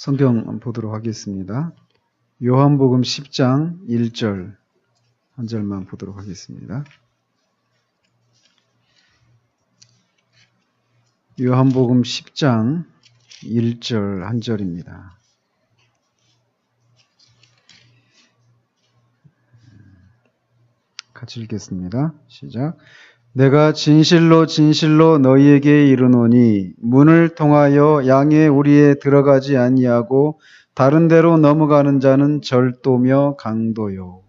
성경 보도록 하겠습니다. 요한복음 10장 1절 한 절만 보도록 하겠습니다. 요한복음 10장 1절 한 절입니다. 같이 읽겠습니다. 시작. 내가 진실로 진실로 너희에게 이르노니 문을 통하여 양의 우리에 들어가지 아니하고 다른 데로 넘어가는 자는 절도며 강도요.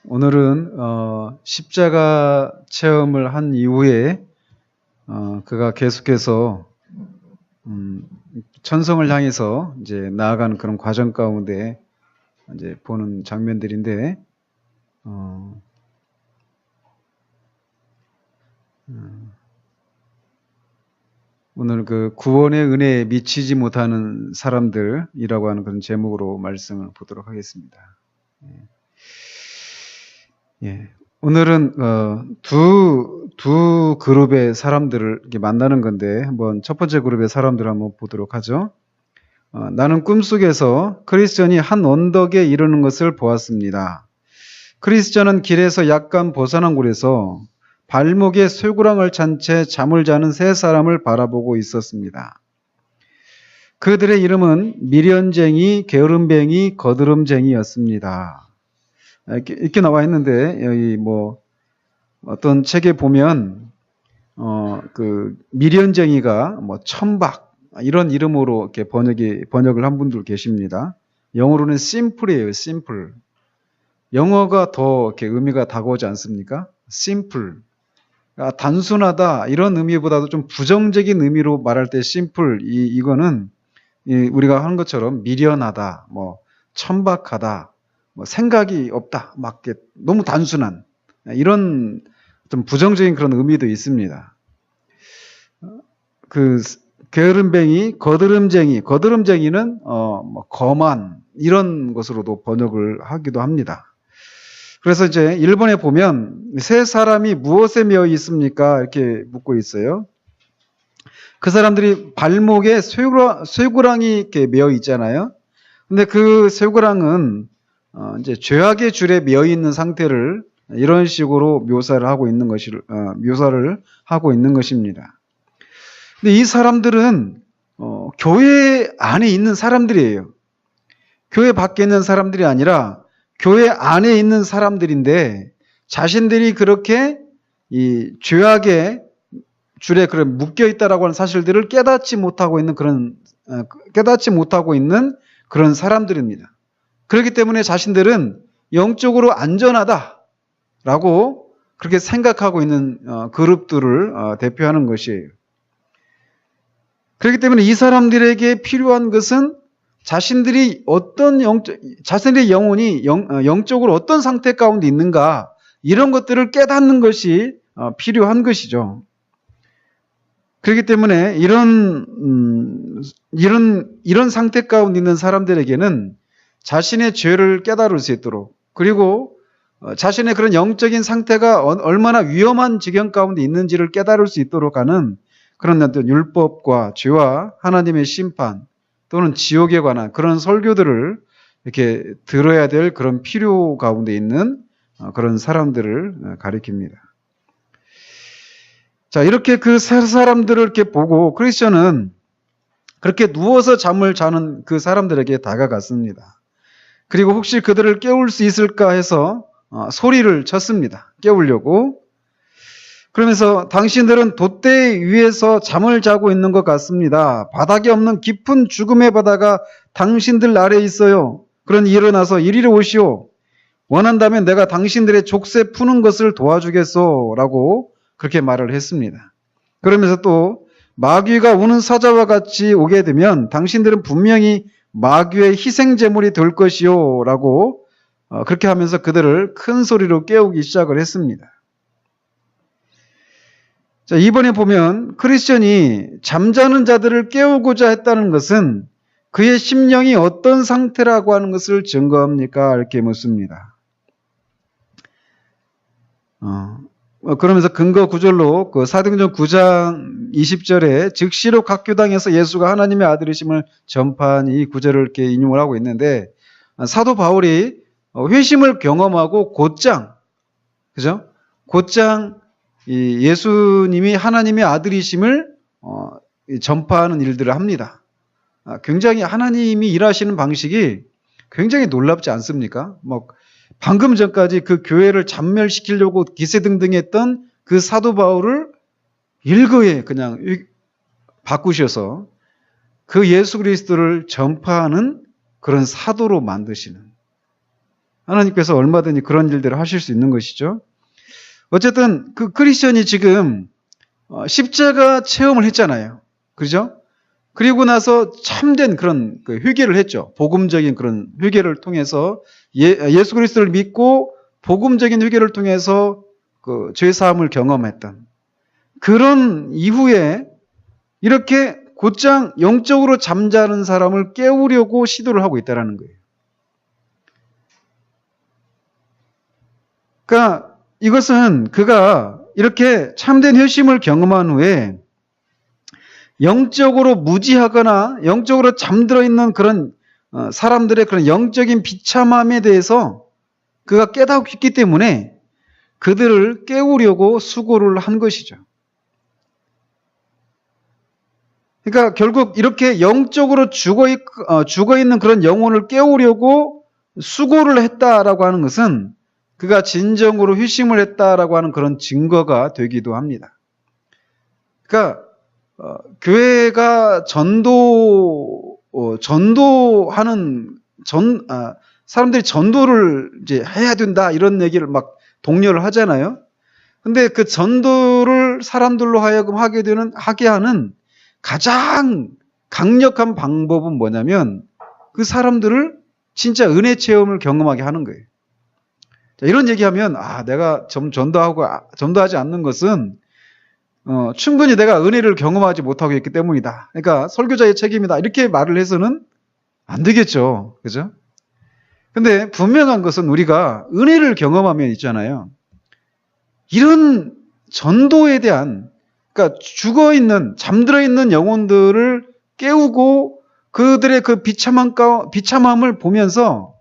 오늘은 십자가 체험을 한 이후에 그가 계속해서 천성을 향해서 이제 나아가는 그런 과정 가운데 이제 보는 장면들인데 오늘 그 구원의 은혜에 미치지 못하는 사람들이라고 하는 그런 제목으로 말씀을 보도록 하겠습니다. 오늘은 두 그룹의 사람들을 이렇게 만나는 건데 한번 첫 번째 그룹의 사람들을 한번 보도록 하죠. 나는 꿈속에서 크리스천이 한 언덕에 이르는 것을 보았습니다. 크리스천은 길에서 약간 벗어난 곳에서 발목에 쇠구랑을 찬 채 잠을 자는 세 사람을 바라보고 있었습니다. 그들의 이름은 미련쟁이, 게으름뱅이, 거드름쟁이였습니다. 이렇게 나와 있는데 여기 어떤 책에 보면 그 미련쟁이가 천박 이런 이름으로 이렇게 번역을 한 분들 계십니다. 영어로는 simple이에요, simple. 영어가 더 이렇게 의미가 다가오지 않습니까? simple. 단순하다 이런 의미보다도 좀 부정적인 의미로 말할 때 simple 이거는 우리가 하는 것처럼 미련하다, 천박하다, 생각이 없다, 막 너무 단순한 이런 좀 부정적인 그런 의미도 있습니다. 그 게으름뱅이, 거드름쟁이는 거만 이런 것으로도 번역을 하기도 합니다. 그래서 이제 일본에 보면 세 사람이 무엇에 매여 있습니까? 이렇게 묻고 있어요. 그 사람들이 발목에 쇠구랑이 이렇게 매여 있잖아요. 근데 그 쇠구랑은 이제 죄악의 줄에 매여 있는 상태를 이런 식으로 묘사를 하고 있는 것입니다. 근데 이 사람들은 교회 안에 있는 사람들이에요. 교회 밖에 있는 사람들이 아니라 교회 안에 있는 사람들인데 자신들이 그렇게 이 죄악의 줄에 묶여 있다라고 하는 사실들을 깨닫지 못하고 있는 그런 사람들입니다. 그렇기 때문에 자신들은 영적으로 안전하다라고 그렇게 생각하고 있는 그룹들을 대표하는 것이에요. 그렇기 때문에 이 사람들에게 필요한 것은 자신들의 영혼이 영적으로 어떤 상태 가운데 있는가 이런 것들을 깨닫는 것이 필요한 것이죠. 그렇기 때문에 이런 상태 가운데 있는 사람들에게는 자신의 죄를 깨달을 수 있도록 그리고 자신의 그런 영적인 상태가 얼마나 위험한 지경 가운데 있는지를 깨달을 수 있도록 하는 그런 어떤 율법과 죄와 하나님의 심판 또는 지옥에 관한 그런 설교들을 이렇게 들어야 될 그런 필요 가운데 있는 그런 사람들을 가리킵니다. 자, 이렇게 그 세 사람들을 이렇게 보고 크리스천은 그렇게 누워서 잠을 자는 그 사람들에게 다가갔습니다. 그리고 혹시 그들을 깨울 수 있을까 해서 소리를 쳤습니다. 깨우려고. 그러면서 당신들은 돛대 위에서 잠을 자고 있는 것 같습니다. 바닥이 없는 깊은 죽음의 바다가 당신들 아래에 있어요. 그러니 일어나서 이리로 오시오. 원한다면 내가 당신들의 족쇄 푸는 것을 도와주겠소. 라고 그렇게 말을 했습니다. 그러면서 또 마귀가 우는 사자와 같이 오게 되면 당신들은 분명히 마귀의 희생제물이 될 것이요. 라고 그렇게 하면서 그들을 큰 소리로 깨우기 시작을 했습니다. 자, 이번에 보면 크리스천이 잠자는 자들을 깨우고자 했다는 것은 그의 심령이 어떤 상태라고 하는 것을 증거합니까? 이렇게 묻습니다. 그러면서 근거 구절로 그 사도행전 9장 20절에 즉시로 각 교당에서 예수가 하나님의 아들이심을 전파한 이 구절을 이렇게 인용을 하고 있는데, 사도 바울이 회심을 경험하고 곧장, 그죠? 곧장 이 예수님이 하나님의 아들이심을 전파하는 일들을 합니다. 굉장히 하나님이 일하시는 방식이 굉장히 놀랍지 않습니까? 방금 전까지 그 교회를 잔멸시키려고 기세등등했던 그 사도 바울을 일거에 그냥 바꾸셔서 그 예수 그리스도를 전파하는 그런 사도로 만드시는, 하나님께서 얼마든지 그런 일들을 하실 수 있는 것이죠. 어쨌든 그 크리스천이 지금 십자가 체험을 했잖아요. 그죠? 그리고 나서 참된 그런 회개를 했죠. 복음적인 그런 회개를 통해서 예수 그리스도를 믿고 복음적인 회개를 통해서 그 죄 사함을 경험했던 그런 이후에 이렇게 곧장 영적으로 잠자는 사람을 깨우려고 시도를 하고 있다는 거예요. 그러니까 이것은 그가 이렇게 참된 회심을 경험한 후에 영적으로 무지하거나 영적으로 잠들어 있는 그런 사람들의 그런 영적인 비참함에 대해서 그가 깨닫고 있기 때문에 그들을 깨우려고 수고를 한 것이죠. 그러니까 결국 이렇게 영적으로 죽어 있는 그런 영혼을 깨우려고 수고를 했다라고 하는 것은 그가 진정으로 회심을 했다라고 하는 그런 증거가 되기도 합니다. 그러니까 교회가 전도하는 사람들이 전도를 이제 해야 된다 이런 얘기를 막 독려를 하잖아요. 근데 그 전도를 사람들로 하여금 하게 하는 가장 강력한 방법은 뭐냐면 그 사람들을 진짜 은혜 체험을 경험하게 하는 거예요. 자, 이런 얘기하면 내가 전도하지 않는 것은 충분히 내가 은혜를 경험하지 못하고 있기 때문이다. 그러니까 설교자의 책임이다. 이렇게 말을 해서는 안 되겠죠. 그죠? 근데 분명한 것은 우리가 은혜를 경험하면 있잖아요. 이런 전도에 대한, 그러니까 잠들어 있는 영혼들을 깨우고 그들의 그 비참함을 보면서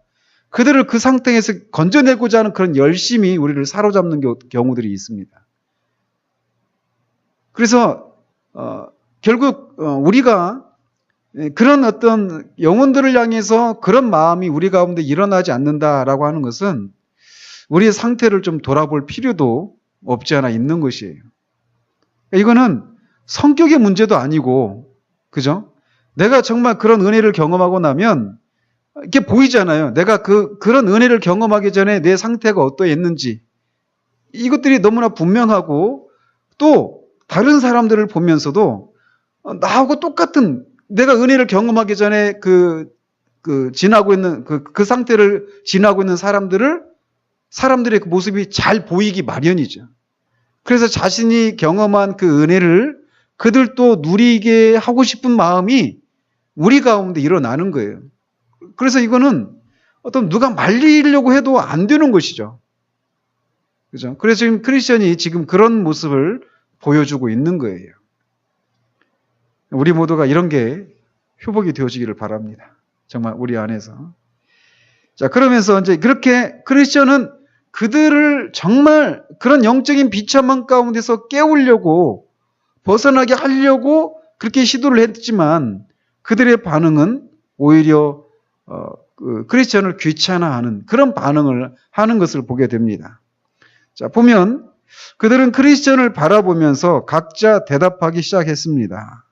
그들을 그 상태에서 건져내고자 하는 그런 열심이 우리를 사로잡는 경우들이 있습니다. 그래서 결국 우리가 그런 어떤 영혼들을 향해서 그런 마음이 우리 가운데 일어나지 않는다라고 하는 것은 우리의 상태를 좀 돌아볼 필요도 없지 않아 있는 것이에요. 이거는 성격의 문제도 아니고, 그죠? 내가 정말 그런 은혜를 경험하고 나면 이게 보이잖아요. 내가 그런 은혜를 경험하기 전에 내 상태가 어떠했는지 이것들이 너무나 분명하고, 또 다른 사람들을 보면서도 나하고 똑같은, 내가 은혜를 경험하기 전에 지나고 있는 그 상태를 지나고 있는 사람들의 그 모습이 잘 보이기 마련이죠. 그래서 자신이 경험한 그 은혜를 그들도 누리게 하고 싶은 마음이 우리 가운데 일어나는 거예요. 그래서 이거는 누가 말리려고 해도 안 되는 것이죠. 그죠? 그래서 지금 크리스천이 지금 그런 모습을 보여주고 있는 거예요. 우리 모두가 이런 게 회복이 되어지기를 바랍니다. 정말 우리 안에서. 자, 그러면서 이제 그렇게 크리스천은 그들을 정말 그런 영적인 비참함 가운데서 깨우려고, 벗어나게 하려고 그렇게 시도를 했지만 그들의 반응은 오히려 크리스천을 귀찮아하는 그런 반응을 하는 것을 보게 됩니다. 자, 보면 그들은 크리스천을 바라보면서 각자 대답하기 시작했습니다.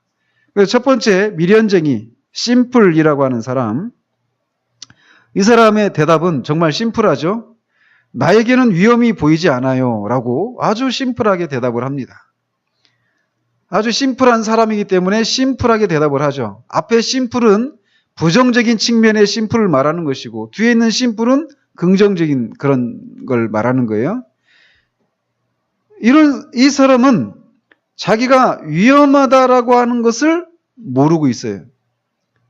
그래서 첫 번째, 미련쟁이, 심플이라고 하는 사람. 이 사람의 대답은 정말 심플하죠. 나에게는 위험이 보이지 않아요 라고 아주 심플하게 대답을 합니다. 아주 심플한 사람이기 때문에 심플하게 대답을 하죠. 앞에 심플은 부정적인 측면의 심플을 말하는 것이고, 뒤에 있는 심플은 긍정적인 그런 걸 말하는 거예요. 이 사람은 자기가 위험하다라고 하는 것을 모르고 있어요.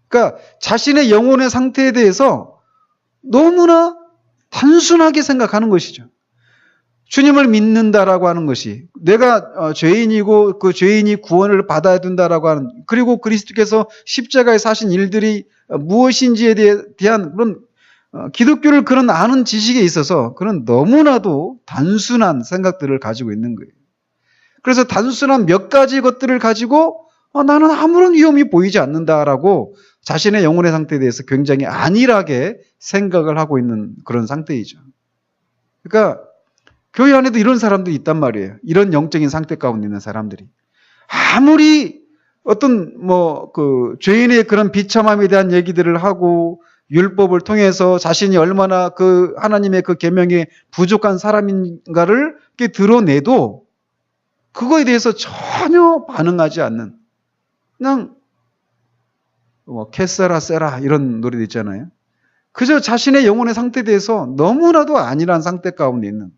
그러니까 자신의 영혼의 상태에 대해서 너무나 단순하게 생각하는 것이죠. 주님을 믿는다라고 하는 것이 내가 죄인이고 그 죄인이 구원을 받아야 된다라고 하는, 그리고 그리스도께서 십자가에 사신 일들이 무엇인지에 대한 그런 기독교를 그런 아는 지식에 있어서 그런 너무나도 단순한 생각들을 가지고 있는 거예요. 그래서 단순한 몇 가지 것들을 가지고 나는 아무런 위험이 보이지 않는다라고 자신의 영혼의 상태에 대해서 굉장히 안일하게 생각을 하고 있는 그런 상태이죠. 그러니까 교회 안에도 이런 사람들이 있단 말이에요. 이런 영적인 상태 가운데 있는 사람들이. 아무리 어떤 그 죄인의 그런 비참함에 대한 얘기들을 하고 율법을 통해서 자신이 얼마나 그 하나님의 그 계명에 부족한 사람인가를 이렇게 드러내도 그거에 대해서 전혀 반응하지 않는, 그냥 캐세라 세라 이런 노래도 있잖아요. 그저 자신의 영혼의 상태에 대해서 너무나도 안일한 상태 가운데 있는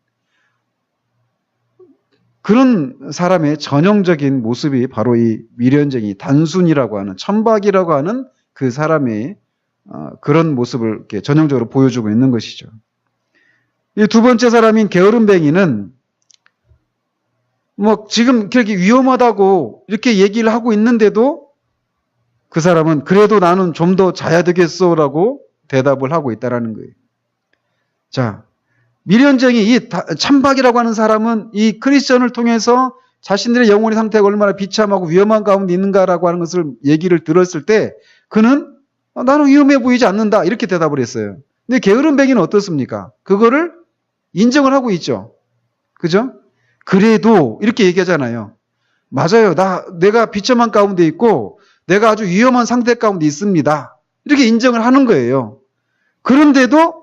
그런 사람의 전형적인 모습이 바로 이 미련쟁이, 단순이라고 하는, 천박이라고 하는 그 사람의 그런 모습을 이렇게 전형적으로 보여주고 있는 것이죠. 이 두 번째 사람인 게으름뱅이는 지금 그렇게 위험하다고 이렇게 얘기를 하고 있는데도 그 사람은 그래도 나는 좀 더 자야 되겠어라고 대답을 하고 있다라는 거예요. 자, 미련쟁이, 이 참박이라고 하는 사람은 이 크리스천을 통해서 자신들의 영혼의 상태가 얼마나 비참하고 위험한 가운데 있는가라고 하는 것을 얘기를 들었을 때 그는 나는 위험해 보이지 않는다 이렇게 대답을 했어요. 근데 게으름뱅이는 어떻습니까? 그거를 인정을 하고 있죠. 그죠? 그래도 이렇게 얘기하잖아요. 맞아요. 내가 비참한 가운데 있고 내가 아주 위험한 상태 가운데 있습니다. 이렇게 인정을 하는 거예요. 그런데도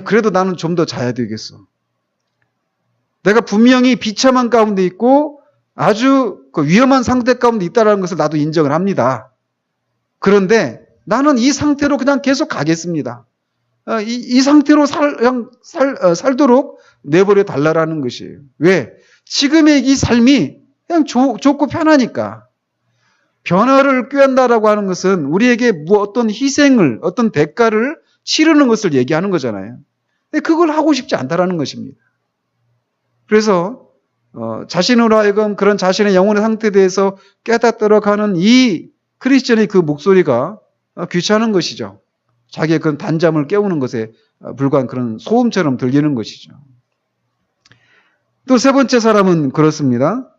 그래도 나는 좀 더 자야 되겠어. 내가 분명히 비참한 가운데 있고 아주 그 위험한 상태 가운데 있다는 것을 나도 인정을 합니다. 그런데 나는 이 상태로 그냥 계속 가겠습니다. 이 상태로 살도록 내버려 달라라는 것이에요. 왜? 지금의 이 삶이 그냥 좋고 편하니까. 변화를 꾀한다라고 하는 것은 우리에게 어떤 희생을, 어떤 대가를 치르는 것을 얘기하는 거잖아요. 근데 그걸 하고 싶지 않다라는 것입니다. 그래서 자신으로 하여금 그런 자신의 영혼의 상태에 대해서 깨닫도록 하는 이 크리스천의 그 목소리가 귀찮은 것이죠. 자기의 그런 단잠을 깨우는 것에 불과한 그런 소음처럼 들리는 것이죠. 또 세 번째 사람은 그렇습니다.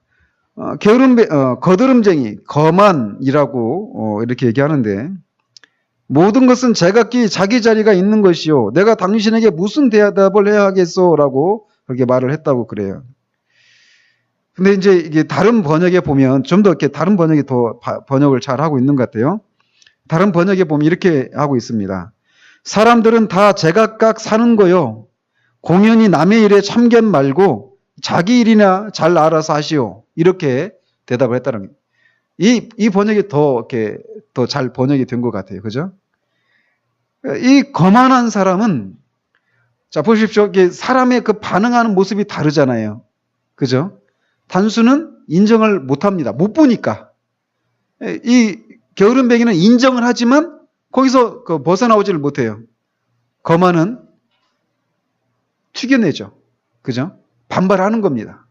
거드름쟁이, 거만이라고 이렇게 얘기하는데, 모든 것은 제각기 자기 자리가 있는 것이요. 내가 당신에게 무슨 대답을 해야 하겠소? 라고 그렇게 말을 했다고 그래요. 근데 이제 이게 다른 번역에 보면 좀 더 이렇게 다른 번역이 더 번역을 잘 하고 있는 것 같아요. 다른 번역에 보면 이렇게 하고 있습니다. 사람들은 다 제각각 사는 거요. 공연히 남의 일에 참견 말고 자기 일이나 잘 알아서 하시오. 이렇게 대답을 했다는 거예요. 이 번역이 더 잘 번역이 된 것 같아요. 그죠? 이 거만한 사람은, 자, 보십시오. 사람의 그 반응하는 모습이 다르잖아요. 그죠? 단수는 인정을 못 합니다. 못 보니까. 이 게으름뱅이는 인정을 하지만 거기서 벗어나오지를 못해요. 거만은 튀겨내죠. 그죠? 반발하는 겁니다.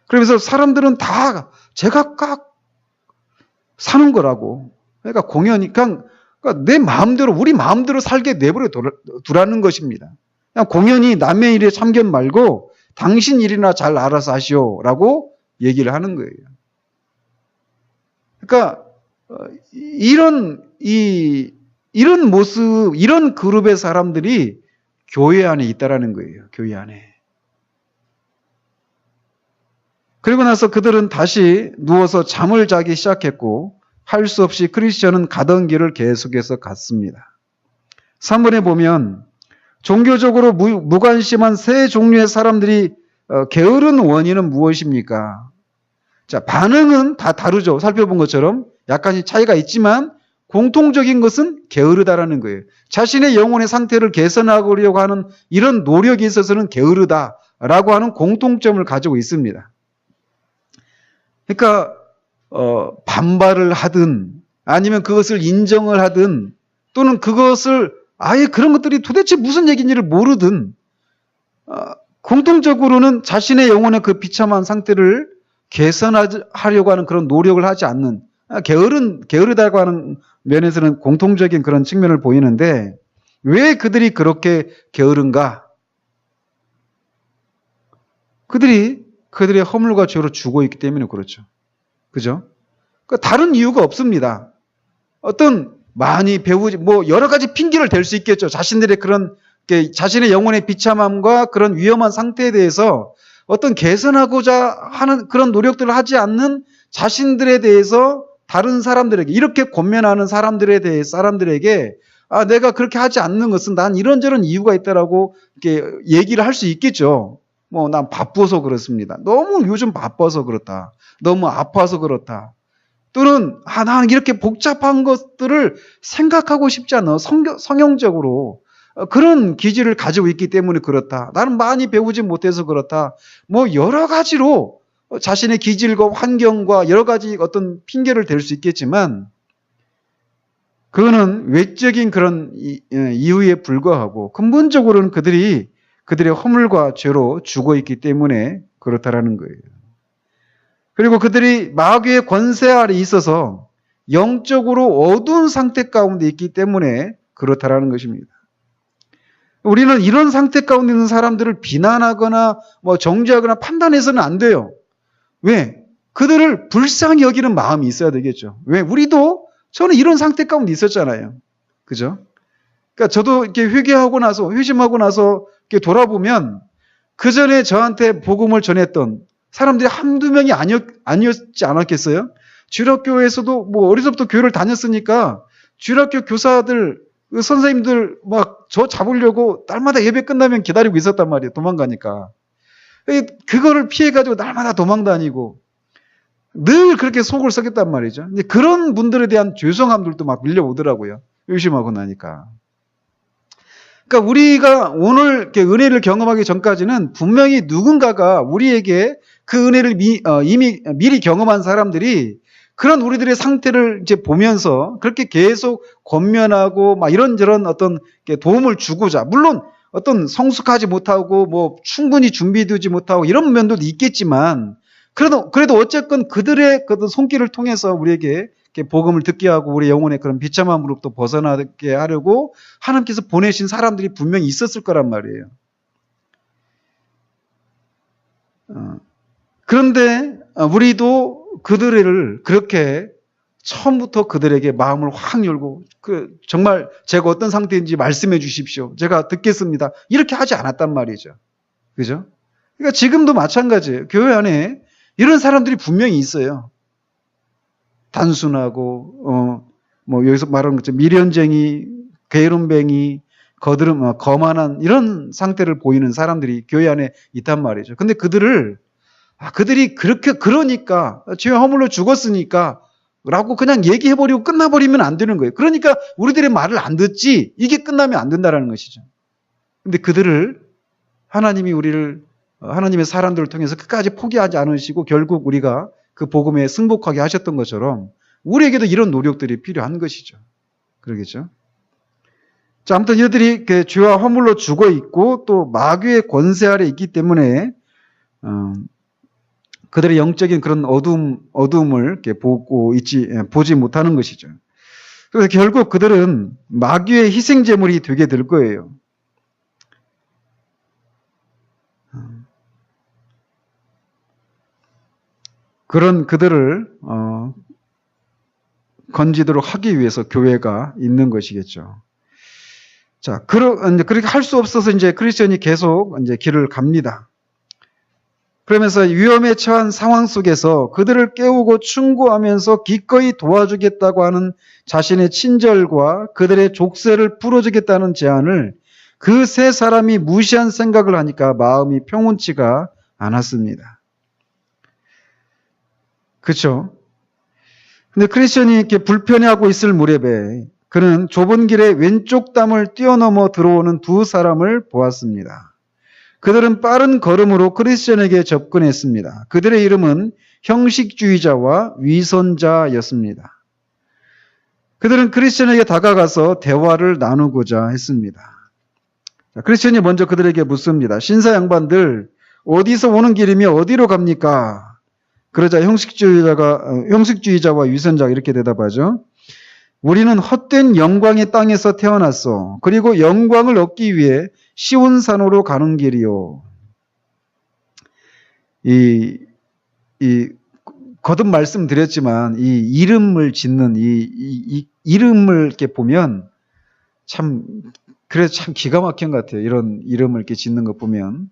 그러면서 사람들은 다 제각각 사는 거라고. 그러니까 공연이 그러니까 내 마음대로, 우리 마음대로 살게 내버려 두라는 것입니다. 그냥 공연히 남의 일에 참견 말고 당신 일이나 잘 알아서 하시오라고 얘기를 하는 거예요. 그러니까 이런 모습, 이런 그룹의 사람들이 교회 안에 있다라는 거예요. 교회 안에. 그리고 나서 그들은 다시 누워서 잠을 자기 시작했고 할 수 없이 크리스천은 가던 길을 계속해서 갔습니다. 3번에 보면 종교적으로 무관심한 세 종류의 사람들이 게으른 원인은 무엇입니까? 자, 반응은 다 다르죠. 살펴본 것처럼 약간의 차이가 있지만 공통적인 것은 게으르다라는 거예요. 자신의 영혼의 상태를 개선하려고 하는 이런 노력이 있어서는 게으르다라고 하는 공통점을 가지고 있습니다. 그러니까 반발을 하든 아니면 그것을 인정을 하든 또는 그것을 아예 그런 것들이 도대체 무슨 얘기인지를 모르든 공통적으로는 자신의 영혼의 그 비참한 상태를 개선하려고 하는 그런 노력을 하지 않는, 게으르다고 하는 면에서는 공통적인 그런 측면을 보이는데, 왜 그들이 그렇게 게으른가? 그들의 허물과 죄로 죽어 있기 때문에 그렇죠. 그죠? 그러니까 다른 이유가 없습니다. 어떤 많이 배우지, 여러 가지 핑계를 댈 수 있겠죠. 자신들의 그런, 자신의 영혼의 비참함과 그런 위험한 상태에 대해서 어떤 개선하고자 하는 그런 노력들을 하지 않는 자신들에 대해서 다른 사람들에게, 이렇게 권면하는 사람들에게, 내가 그렇게 하지 않는 것은 난 이런저런 이유가 있다라고 이렇게 얘기를 할 수 있겠죠. 난 바빠서 그렇습니다. 너무 요즘 바빠서 그렇다. 너무 아파서 그렇다. 또는, 나는 이렇게 복잡한 것들을 생각하고 싶지 않아. 성형적으로. 그런 기질을 가지고 있기 때문에 그렇다. 나는 많이 배우지 못해서 그렇다. 여러 가지로 자신의 기질과 환경과 여러 가지 어떤 핑계를 댈 수 있겠지만, 그거는 외적인 그런 이유에 불과하고, 근본적으로는 그들의 허물과 죄로 죽어 있기 때문에 그렇다라는 거예요. 그리고 그들이 마귀의 권세 아래 있어서 영적으로 어두운 상태 가운데 있기 때문에 그렇다라는 것입니다. 우리는 이런 상태 가운데 있는 사람들을 비난하거나 정죄하거나 판단해서는 안 돼요. 왜? 그들을 불쌍히 여기는 마음이 있어야 되겠죠. 왜? 저는 이런 상태 가운데 있었잖아요. 그죠? 그러니까 저도 이렇게 회심하고 나서 이렇게 돌아보면 그 전에 저한테 복음을 전했던 사람들이 한두 명이 아니었지 않았겠어요? 주일학교에서도 어려서부터 교회를 다녔으니까 주일학교 교사들, 선생님들 저 잡으려고 날마다 예배 끝나면 기다리고 있었단 말이에요. 도망가니까. 그거를 피해가지고 날마다 도망다니고 늘 그렇게 속을 썩였단 말이죠. 근데 그런 분들에 대한 죄송함들도 막 밀려오더라고요. 의심하고 나니까. 그러니까 우리가 오늘 이렇게 은혜를 경험하기 전까지는 분명히 누군가가 우리에게 그 은혜를 이미 미리 경험한 사람들이 그런 우리들의 상태를 이제 보면서 그렇게 계속 권면하고 이런저런 어떤 도움을 주고자, 물론 어떤 성숙하지 못하고 충분히 준비되지 못하고 이런 면도 있겠지만 그래도 어쨌건 그들의 그 손길을 통해서 우리에게 복음을 듣게 하고 우리 영혼의 그런 비참함으로부터 벗어나게 하려고 하나님께서 보내신 사람들이 분명히 있었을 거란 말이에요. 그런데 우리도 그들을 그렇게 처음부터 그들에게 마음을 확 열고 정말 제가 어떤 상태인지 말씀해 주십시오. 제가 듣겠습니다. 이렇게 하지 않았단 말이죠. 그죠? 그러니까 지금도 마찬가지예요. 교회 안에 이런 사람들이 분명히 있어요. 단순하고 여기서 말하는 것처럼 미련쟁이, 게으름뱅이, 거만한 이런 상태를 보이는 사람들이 교회 안에 있단 말이죠. 근데 그들이 그러니까 죄의 허물로 죽었으니까 라고 그냥 얘기해버리고 끝나버리면 안 되는 거예요. 그러니까 우리들의 말을 안 듣지 이게 끝나면 안 된다는 것이죠. 근데 하나님이 하나님의 사람들을 통해서 끝까지 포기하지 않으시고 결국 우리가 그 복음에 승복하게 하셨던 것처럼 우리에게도 이런 노력들이 필요한 것이죠. 그러겠죠? 자, 아무튼 이들이 죄와 허물로 죽어 있고 또 마귀의 권세 아래 있기 때문에 그들의 영적인 그런 어두움을 보지 못하는 것이죠. 그래서 결국 그들은 마귀의 희생제물이 되게 될 거예요. 그런 그들을 건지도록 하기 위해서 교회가 있는 것이겠죠. 자, 그렇게 할 수 없어서 이제 크리스천이 계속 이제 길을 갑니다. 그러면서 위험에 처한 상황 속에서 그들을 깨우고 충고하면서 기꺼이 도와주겠다고 하는 자신의 친절과 그들의 족쇄를 풀어주겠다는 제안을 그 세 사람이 무시한 생각을 하니까 마음이 평온치가 않았습니다. 그렇죠? 근데 크리스천이 이렇게 불편해하고 있을 무렵에 그는 좁은 길에 왼쪽 담을 뛰어넘어 들어오는 두 사람을 보았습니다. 그들은 빠른 걸음으로 크리스천에게 접근했습니다. 그들의 이름은 형식주의자와 위선자였습니다. 그들은 크리스천에게 다가가서 대화를 나누고자 했습니다. 크리스천이 먼저 그들에게 묻습니다. 신사 양반들, 어디서 오는 길이며 어디로 갑니까? 그러자 형식주의자와 위선자가 이렇게 대답하죠. 우리는 헛된 영광의 땅에서 태어났어. 그리고 영광을 얻기 위해 시온산으로 가는 길이요. 거듭 말씀드렸지만 이 이름을 짓는 이 이름을 이렇게 보면 참 기가 막힌 것 같아요. 이런 이름을 이렇게 짓는 거 보면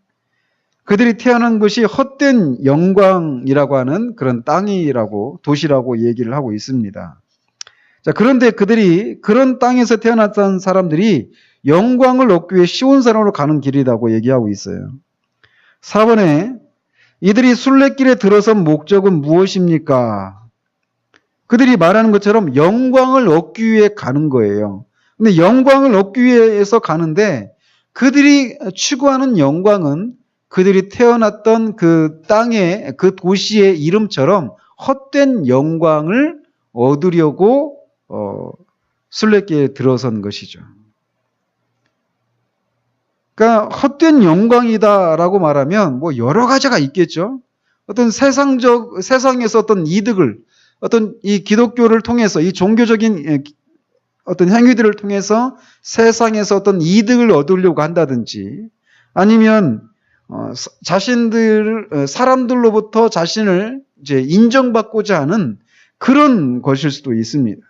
그들이 태어난 것이 헛된 영광이라고 하는 그런 땅이라고 도시라고 얘기를 하고 있습니다. 자, 그런데 그들이 그런 땅에서 태어났던 사람들이 영광을 얻기 위해 시온산으로 가는 길이라고 얘기하고 있어요. 4번에 이들이 순례길에 들어선 목적은 무엇입니까? 그들이 말하는 것처럼 영광을 얻기 위해 가는 거예요. 근데 영광을 얻기 위해서 가는데 그들이 추구하는 영광은 그들이 태어났던 그 땅의 그 도시의 이름처럼 헛된 영광을 얻으려고 순례길에 들어선 것이죠. 그러니까 헛된 영광이다라고 말하면 뭐 여러 가지가 있겠죠. 어떤 세상에서 어떤 이득을 어떤 이 기독교를 통해서 이 종교적인 어떤 행위들을 통해서 세상에서 어떤 이득을 얻으려고 한다든지 아니면 사람들로부터 자신을 이제 인정받고자 하는 그런 것일 수도 있습니다.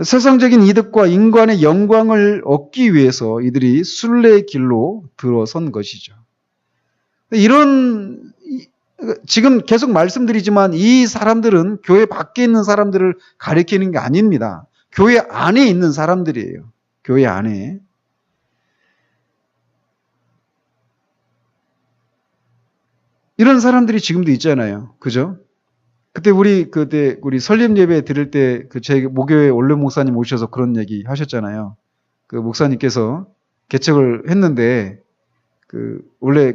세상적인 이득과 인간의 영광을 얻기 위해서 이들이 순례의 길로 들어선 것이죠. 지금 계속 말씀드리지만 이 사람들은 교회 밖에 있는 사람들을 가리키는 게 아닙니다. 교회 안에 있는 사람들이에요. 교회 안에. 이런 사람들이 지금도 있잖아요. 그죠? 그때 우리 설립 예배 드릴 때 제 모교회 원로 목사님 오셔서 그런 얘기 하셨잖아요. 그 목사님께서 개척을 했는데 원래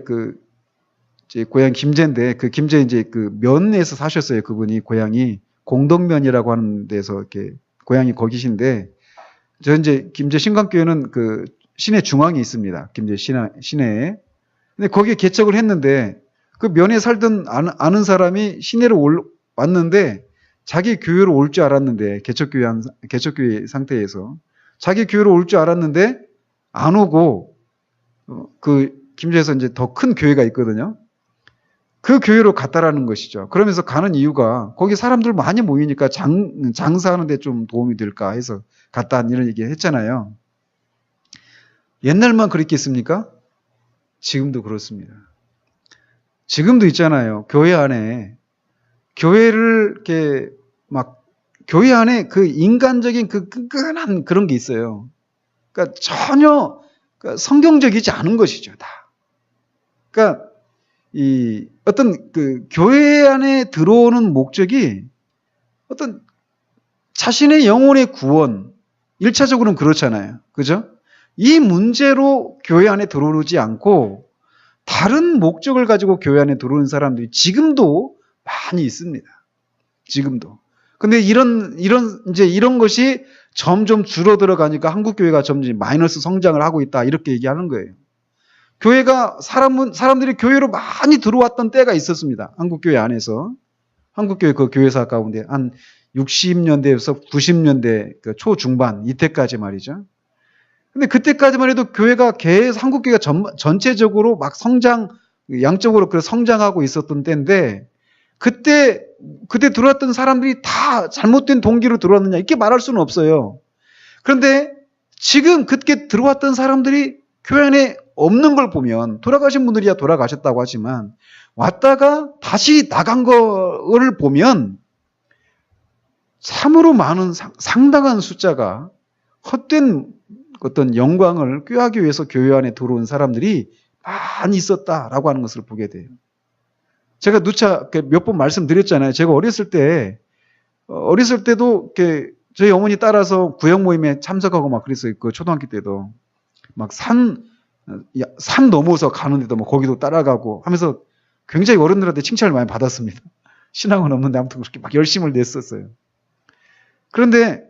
제 고향 김제인데 그 김제 이제 그 면에서 사셨어요. 그분이 고향이 공덕면이라고 하는 데서 이렇게 고향이 거기신데 저 이제 김제 신강교회는 그 시내 중앙에 있습니다. 김제 시내에. 근데 거기에 개척을 했는데 그 면에 살던 아는 사람이 시내로 왔는데 자기 교회로 올 줄 알았는데 개척교회 상태에서 자기 교회로 올 줄 알았는데 안 오고 그 김제에서 이제 더 큰 교회가 있거든요. 그 교회로 갔다라는 것이죠. 그러면서 가는 이유가 거기 사람들 많이 모이니까 장사하는 데 좀 도움이 될까 해서 갔다 이런 얘기 했잖아요. 옛날만 그랬겠습니까? 지금도 그렇습니다. 지금도 있잖아요. 교회 안에 교회를 이렇게 교회 안에 그 인간적인 그 끈끈한 그런 게 있어요. 그러니까 전혀 성경적이지 않은 것이죠, 다. 그러니까 어떤 그 교회 안에 들어오는 목적이 어떤 자신의 영혼의 구원, 1차적으로는 그렇잖아요. 그죠? 이 문제로 교회 안에 들어오지 않고 다른 목적을 가지고 교회 안에 들어오는 사람들이 지금도 많이 있습니다. 지금도. 근데 이런 것이 점점 줄어들어 가니까 한국 교회가 점점 마이너스 성장을 하고 있다. 이렇게 얘기하는 거예요. 사람들이 교회로 많이 들어왔던 때가 있었습니다. 한국 교회 안에서. 한국 교회 그 교회사 가운데 한 60년대에서 90년대 그 초중반 이때까지 말이죠. 근데 그때까지만 해도 교회가 계속 한국 교회가 전체적으로 막 양적으로 그 성장하고 있었던 때인데 그때 들어왔던 사람들이 다 잘못된 동기로 들어왔느냐 이렇게 말할 수는 없어요. 그런데 지금 그때 들어왔던 사람들이 교회 안에 없는 걸 보면 돌아가신 분들이야 돌아가셨다고 하지만 왔다가 다시 나간 거를 보면 참으로 많은 상당한 숫자가 헛된 어떤 영광을 꾀하기 위해서 교회 안에 들어온 사람들이 많이 있었다라고 하는 것을 보게 돼요. 제가 누차 몇 번 말씀드렸잖아요. 제가 어렸을 때도 저희 어머니 따라서 구역 모임에 참석하고 막 그랬어요. 그 초등학교 때도 막 산 넘어서 가는데도 막 거기도 따라가고 하면서 굉장히 어른들한테 칭찬을 많이 받았습니다. 신앙은 없는데 아무튼 그렇게 막 열심을 냈었어요. 그런데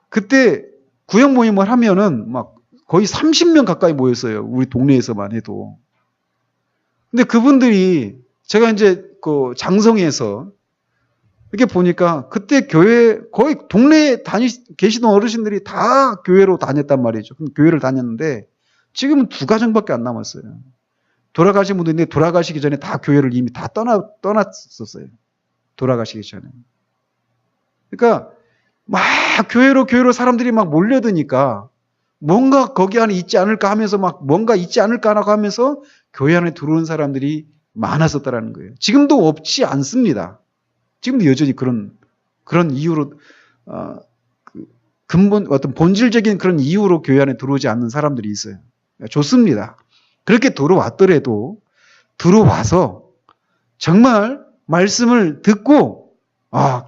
그때 구역 모임을 하면은 막 거의 30명 가까이 모였어요. 우리 동네에서만 해도. 근데 그분들이 제가 이제 그 장성에서 이렇게 보니까 그때 교회 거의 동네에 계시던 어르신들이 다 교회로 다녔단 말이죠. 교회를 다녔는데 지금은 2가정밖에 안 남았어요. 돌아가신 분도 있는데 돌아가시기 전에 다 교회를 이미 다 떠났었어요. 돌아가시기 전에. 그러니까 막 교회로 사람들이 막 몰려드니까 뭔가 거기 안에 있지 않을까 하면서 막 뭔가 있지 않을까라고 하면서 교회 안에 들어오는 사람들이 많았었다라는 거예요. 지금도 없지 않습니다. 지금도 여전히 그런 이유로 근본 어떤 본질적인 그런 이유로 교회 안에 들어오지 않는 사람들이 있어요. 좋습니다. 그렇게 들어왔더라도 들어와서 정말 말씀을 듣고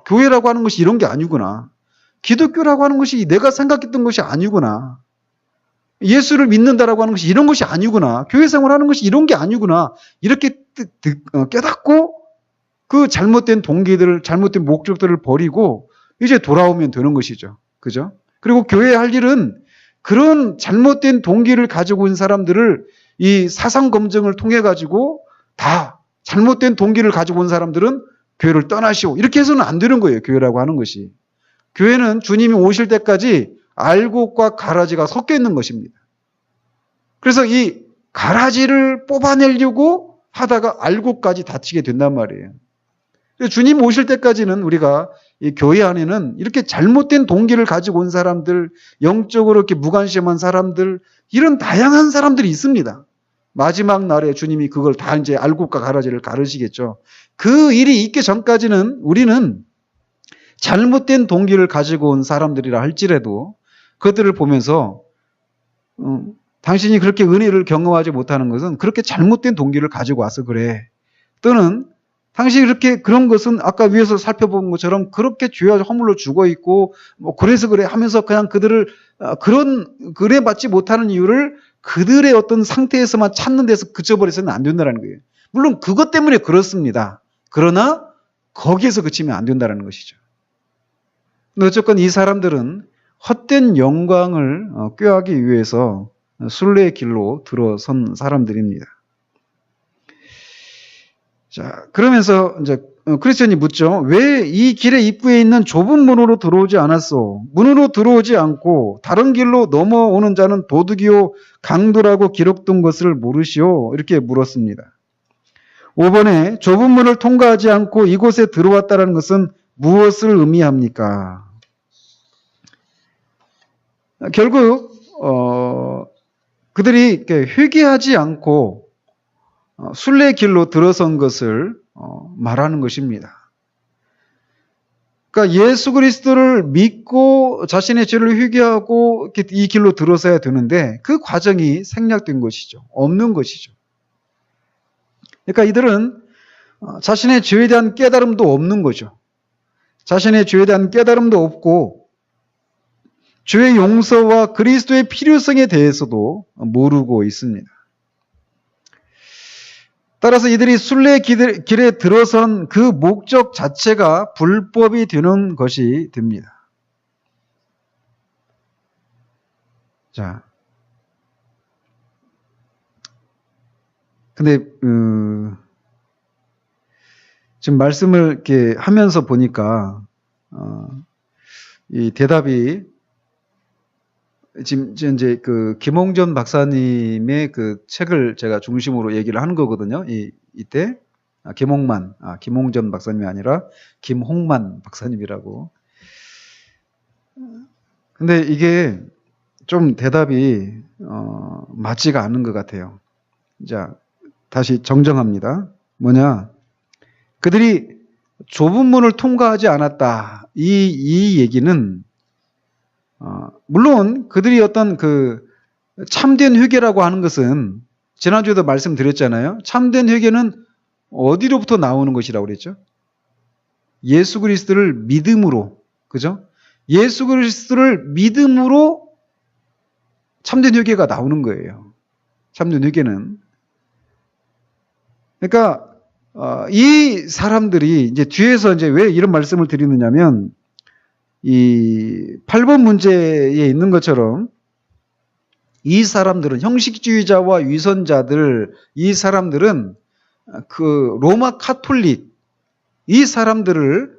교회라고 하는 것이 이런 게 아니구나. 기독교라고 하는 것이 내가 생각했던 것이 아니구나. 예수를 믿는다라고 하는 것이 이런 것이 아니구나. 교회 생활하는 것이 이런 게 아니구나. 이렇게 깨닫고 그 잘못된 동기들을, 잘못된 목적들을 버리고 이제 돌아오면 되는 것이죠. 그죠? 그리고 교회에 할 일은 그런 잘못된 동기를 가지고 있는 사람들을 이 사상 검증을 통해 가지고 다 잘못된 동기를 가지고 온 사람들은 교회를 떠나시오. 이렇게 해서는 안 되는 거예요. 교회라고 하는 것이. 교회는 주님이 오실 때까지 알곡과 가라지가 섞여 있는 것입니다. 그래서 이 가라지를 뽑아내려고 하다가 알곡까지 다치게 된단 말이에요. 주님 오실 때까지는 우리가 이 교회 안에는 이렇게 잘못된 동기를 가지고 온 사람들, 영적으로 이렇게 무관심한 사람들, 이런 다양한 사람들이 있습니다. 마지막 날에 주님이 그걸 다 이제 알곡과 가라지를 가르시겠죠. 그 일이 있기 전까지는 우리는 잘못된 동기를 가지고 온 사람들이라 할지라도 그것들을 보면서 당신이 그렇게 은혜를 경험하지 못하는 것은 그렇게 잘못된 동기를 가지고 와서 그래. 또는 당신이 그렇게 그런 것은 아까 위에서 살펴본 것처럼 그렇게 죄와 허물로 죽어 있고 뭐 그래서 그래 하면서 그냥 그들을 그런 은혜 받지 못하는 이유를 그들의 어떤 상태에서만 찾는 데서 그쳐버려서는 안 된다는 거예요. 물론 그것 때문에 그렇습니다. 그러나 거기에서 그치면 안 된다는 것이죠. 어쨌건 이 사람들은 헛된 영광을 꾀하기 위해서 순례의 길로 들어선 사람들입니다. 자, 그러면서 이제 크리스천이 묻죠. 왜 이 길의 입구에 있는 좁은 문으로 들어오지 않았소? 문으로 들어오지 않고 다른 길로 넘어오는 자는 도둑이요 강도라고 기록된 것을 모르시오? 이렇게 물었습니다. 5번에 좁은 문을 통과하지 않고 이곳에 들어왔다는 것은 무엇을 의미합니까? 결국 그들이 이렇게 회개하지 않고 순례의 길로 들어선 것을 말하는 것입니다. 그러니까 예수 그리스도를 믿고 자신의 죄를 회개하고 이 길로 들어서야 되는데 그 과정이 생략된 것이죠. 없는 것이죠. 그러니까 이들은 자신의 죄에 대한 깨달음도 없는 거죠. 자신의 죄에 대한 깨달음도 없고 죄의 용서와 그리스도의 필요성에 대해서도 모르고 있습니다. 따라서 이들이 순례의 길에 들어선 그 목적 자체가 불법이 되는 것이 됩니다. 자, 근데 지금 말씀을 이렇게 하면서 보니까 이 대답이 지금 이제 그 김홍전 박사님의 그 책을 제가 중심으로 얘기를 하는 거거든요. 이때 김홍전 박사님이 아니라 김홍만 박사님이라고. 근데 이게 좀 대답이 맞지가 않은 것 같아요. 자, 다시 정정합니다. 뭐냐? 그들이 좁은 문을 통과하지 않았다. 이 얘기는 물론 그들이 어떤 그 참된 회개라고 하는 것은 지난주에도 말씀드렸잖아요. 참된 회개는 어디로부터 나오는 것이라고 그랬죠? 예수 그리스도를 믿음으로, 그죠? 예수 그리스도를 믿음으로 참된 회개가 나오는 거예요. 참된 회개는. 그러니까 이 사람들이 이제 뒤에서 이제 왜 이런 말씀을 드리느냐면 이 8번 문제에 있는 것처럼 이 사람들은 형식주의자와 위선자들, 이 사람들은 그 로마 카톨릭, 이 사람들을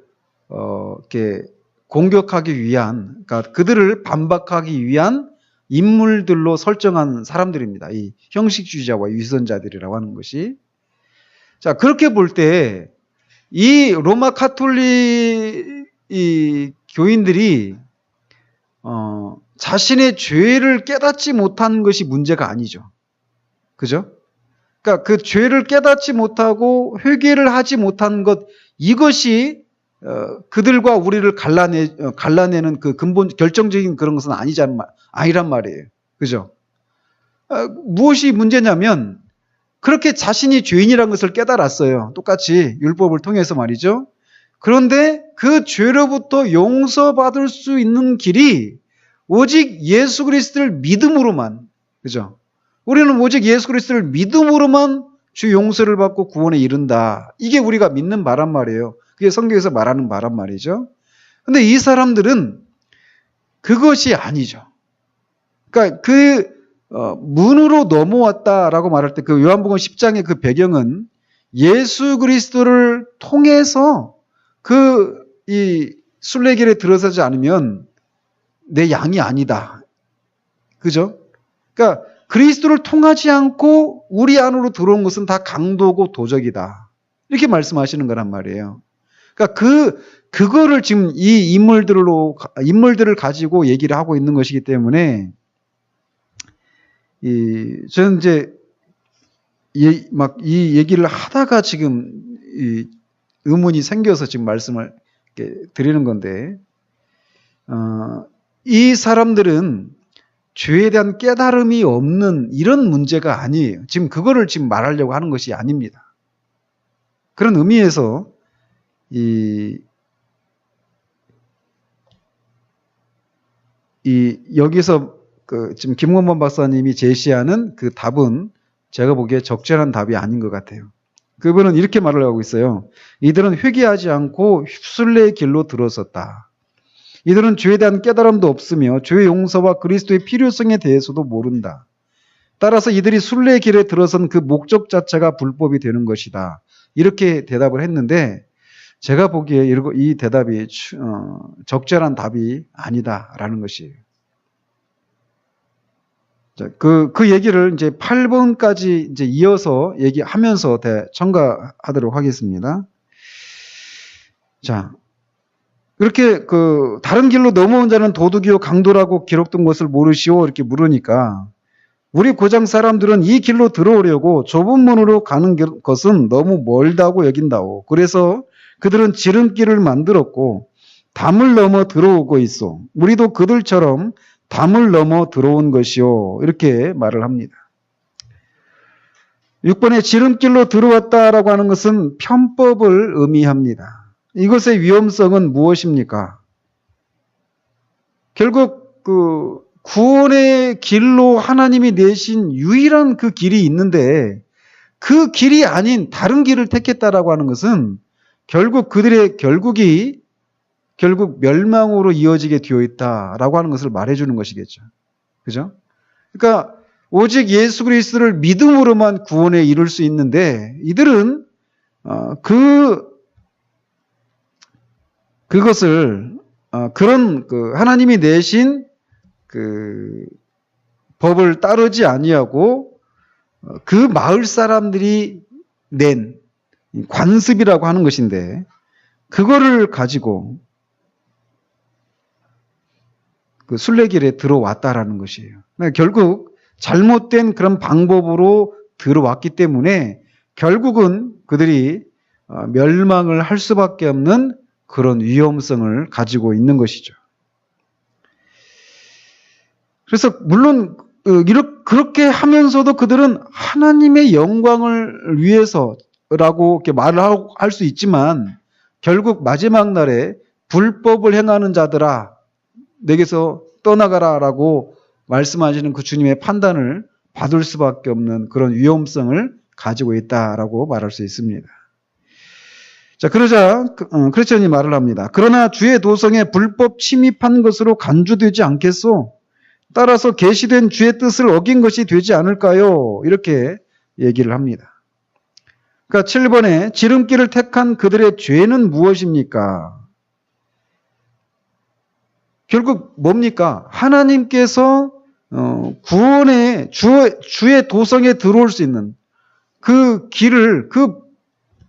이렇게 공격하기 위한, 그러니까 그들을 반박하기 위한 인물들로 설정한 사람들입니다. 이 형식주의자와 위선자들이라고 하는 것이. 자, 그렇게 볼 때 이 로마 카톨릭 이 교인들이 자신의 죄를 깨닫지 못한 것이 문제가 아니죠. 그죠? 그러니까 그 죄를 깨닫지 못하고 회개를 하지 못한 것, 이것이 그들과 우리를 갈라내는 그 근본 결정적인 그런 것은 아니란 말이에요. 그죠? 무엇이 문제냐면 그렇게 자신이 죄인이라는 것을 깨달았어요. 똑같이 율법을 통해서 말이죠. 그런데 그 죄로부터 용서받을 수 있는 길이 오직 예수 그리스도를 믿음으로만, 그죠? 우리는 오직 예수 그리스도를 믿음으로만 주 용서를 받고 구원에 이른다. 이게 우리가 믿는 바란 말이에요. 그게 성경에서 말하는 바란 말이죠. 근데 이 사람들은 그것이 아니죠. 그러니까 문으로 넘어왔다라고 말할 때 그 요한복음 10장의 그 배경은 예수 그리스도를 통해서 이 순례길에 들어서지 않으면 내 양이 아니다. 그죠? 그러니까 그리스도를 통하지 않고 우리 안으로 들어온 것은 다 강도고 도적이다. 이렇게 말씀하시는 거란 말이에요. 그러니까 그거를 지금 이 인물들을 가지고 얘기를 하고 있는 것이기 때문에 저는 이제 이 얘기를 하다가 지금 의문이 생겨서 지금 말씀을 이렇게 드리는 건데, 이 사람들은 죄에 대한 깨달음이 없는 이런 문제가 아니에요. 지금 그거를 지금 말하려고 하는 것이 아닙니다. 그런 의미에서 여기서 지금 김건범 박사님이 제시하는 그 답은 제가 보기에 적절한 답이 아닌 것 같아요. 그분은 이렇게 말을 하고 있어요. 이들은 회개하지 않고 휩쓸레의 길로 들어섰다. 이들은 죄에 대한 깨달음도 없으며 죄의 용서와 그리스도의 필요성에 대해서도 모른다. 따라서 이들이 순례의 길에 들어선 그 목적 자체가 불법이 되는 것이다. 이렇게 대답을 했는데 제가 보기에 이 대답이 적절한 답이 아니다라는 것이에요. 자, 그 얘기를 이제 8번까지 이제 이어서 얘기하면서 첨가하도록 하겠습니다. 자, 그렇게 다른 길로 넘어온 자는 도둑이요 강도라고 기록된 것을 모르시오 이렇게 물으니까 우리 고장 사람들은 이 길로 들어오려고 좁은 문으로 가는 것은 너무 멀다고 여긴다오. 그래서 그들은 지름길을 만들었고 담을 넘어 들어오고 있어. 우리도 그들처럼 담을 넘어 들어온 것이요. 이렇게 말을 합니다. 6번에 지름길로 들어왔다라고 하는 것은 편법을 의미합니다. 이것의 위험성은 무엇입니까? 결국 구원의 길로 하나님이 내신 유일한 그 길이 있는데 그 길이 아닌 다른 길을 택했다라고 하는 것은 결국 그들의 결국 멸망으로 이어지게 되어 있다라고 하는 것을 말해주는 것이겠죠. 그죠? 그러니까 오직 예수 그리스도를 믿음으로만 구원에 이룰 수 있는데 이들은 그것을 그런 하나님이 내신 법을 따르지 아니하고 그 마을 사람들이 낸 관습이라고 하는 것인데 그거를 가지고 그 순례길에 들어왔다라는 것이에요. 그러니까 결국 잘못된 그런 방법으로 들어왔기 때문에 결국은 그들이 멸망을 할 수밖에 없는 그런 위험성을 가지고 있는 것이죠. 그래서 물론 그렇게 하면서도 그들은 하나님의 영광을 위해서라고 이렇게 말을 할 수 있지만 결국 마지막 날에 불법을 행하는 자들아 내게서 떠나가라라고 말씀하시는 그 주님의 판단을 받을 수밖에 없는 그런 위험성을 가지고 있다라고 말할 수 있습니다. 자, 그러자 크리스천이 말을 합니다. 그러나 주의 도성에 불법 침입한 것으로 간주되지 않겠소? 따라서 계시된 주의 뜻을 어긴 것이 되지 않을까요? 이렇게 얘기를 합니다. 그러니까 7번에 지름길을 택한 그들의 죄는 무엇입니까? 결국 뭡니까? 하나님께서 구원의 주의 도성에 들어올 수 있는 그 길을 그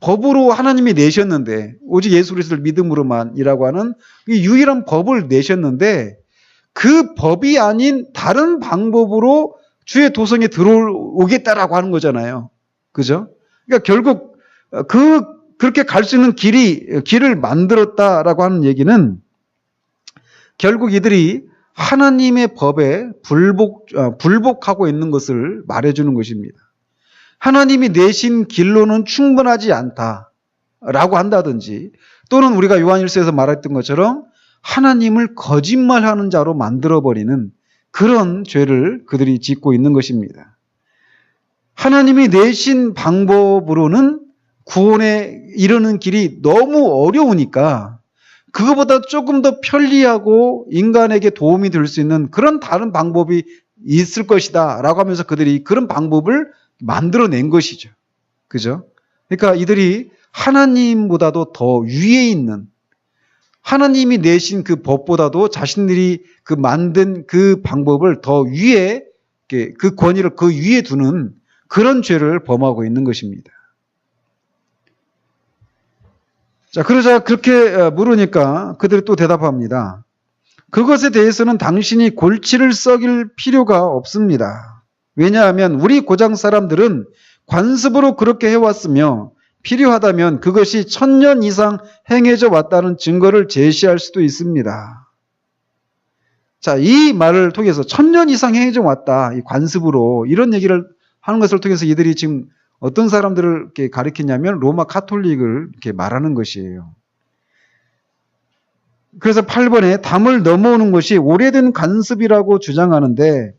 법으로 하나님이 내셨는데 오직 예수 그리스도를 믿음으로만이라고 하는 이 유일한 법을 내셨는데 그 법이 아닌 다른 방법으로 주의 도성에 들어오겠다라고 하는 거잖아요. 그죠? 그러니까 결국 그렇게 갈 수 있는 길을 만들었다라고 하는 얘기는 결국 이들이 하나님의 법에 불복하고 있는 것을 말해주는 것입니다. 하나님이 내신 길로는 충분하지 않다라고 한다든지 또는 우리가 요한일서에서 말했던 것처럼 하나님을 거짓말하는 자로 만들어버리는 그런 죄를 그들이 짓고 있는 것입니다. 하나님이 내신 방법으로는 구원에 이르는 길이 너무 어려우니까 그거보다 조금 더 편리하고 인간에게 도움이 될 수 있는 그런 다른 방법이 있을 것이다 라고 하면서 그들이 그런 방법을 만들어낸 것이죠. 그죠? 그러니까 이들이 하나님보다도 더 위에 있는 하나님이 내신 그 법보다도 자신들이 그 만든 그 방법을 더 위에 그 권위를 그 위에 두는 그런 죄를 범하고 있는 것입니다. 자, 그러자 그렇게 물으니까 그들이 또 대답합니다. 그것에 대해서는 당신이 골치를 썩일 필요가 없습니다. 왜냐하면 우리 고장 사람들은 관습으로 그렇게 해왔으며 필요하다면 그것이 1000년 이상 행해져 왔다는 증거를 제시할 수도 있습니다. 자, 이 말을 통해서 1000년 이상 행해져 왔다. 이 관습으로 이런 얘기를 하는 것을 통해서 이들이 지금 어떤 사람들을 이렇게 가리키냐면 로마 카톨릭을 이렇게 말하는 것이에요. 그래서 8번에 담을 넘어오는 것이 오래된 관습이라고 주장하는데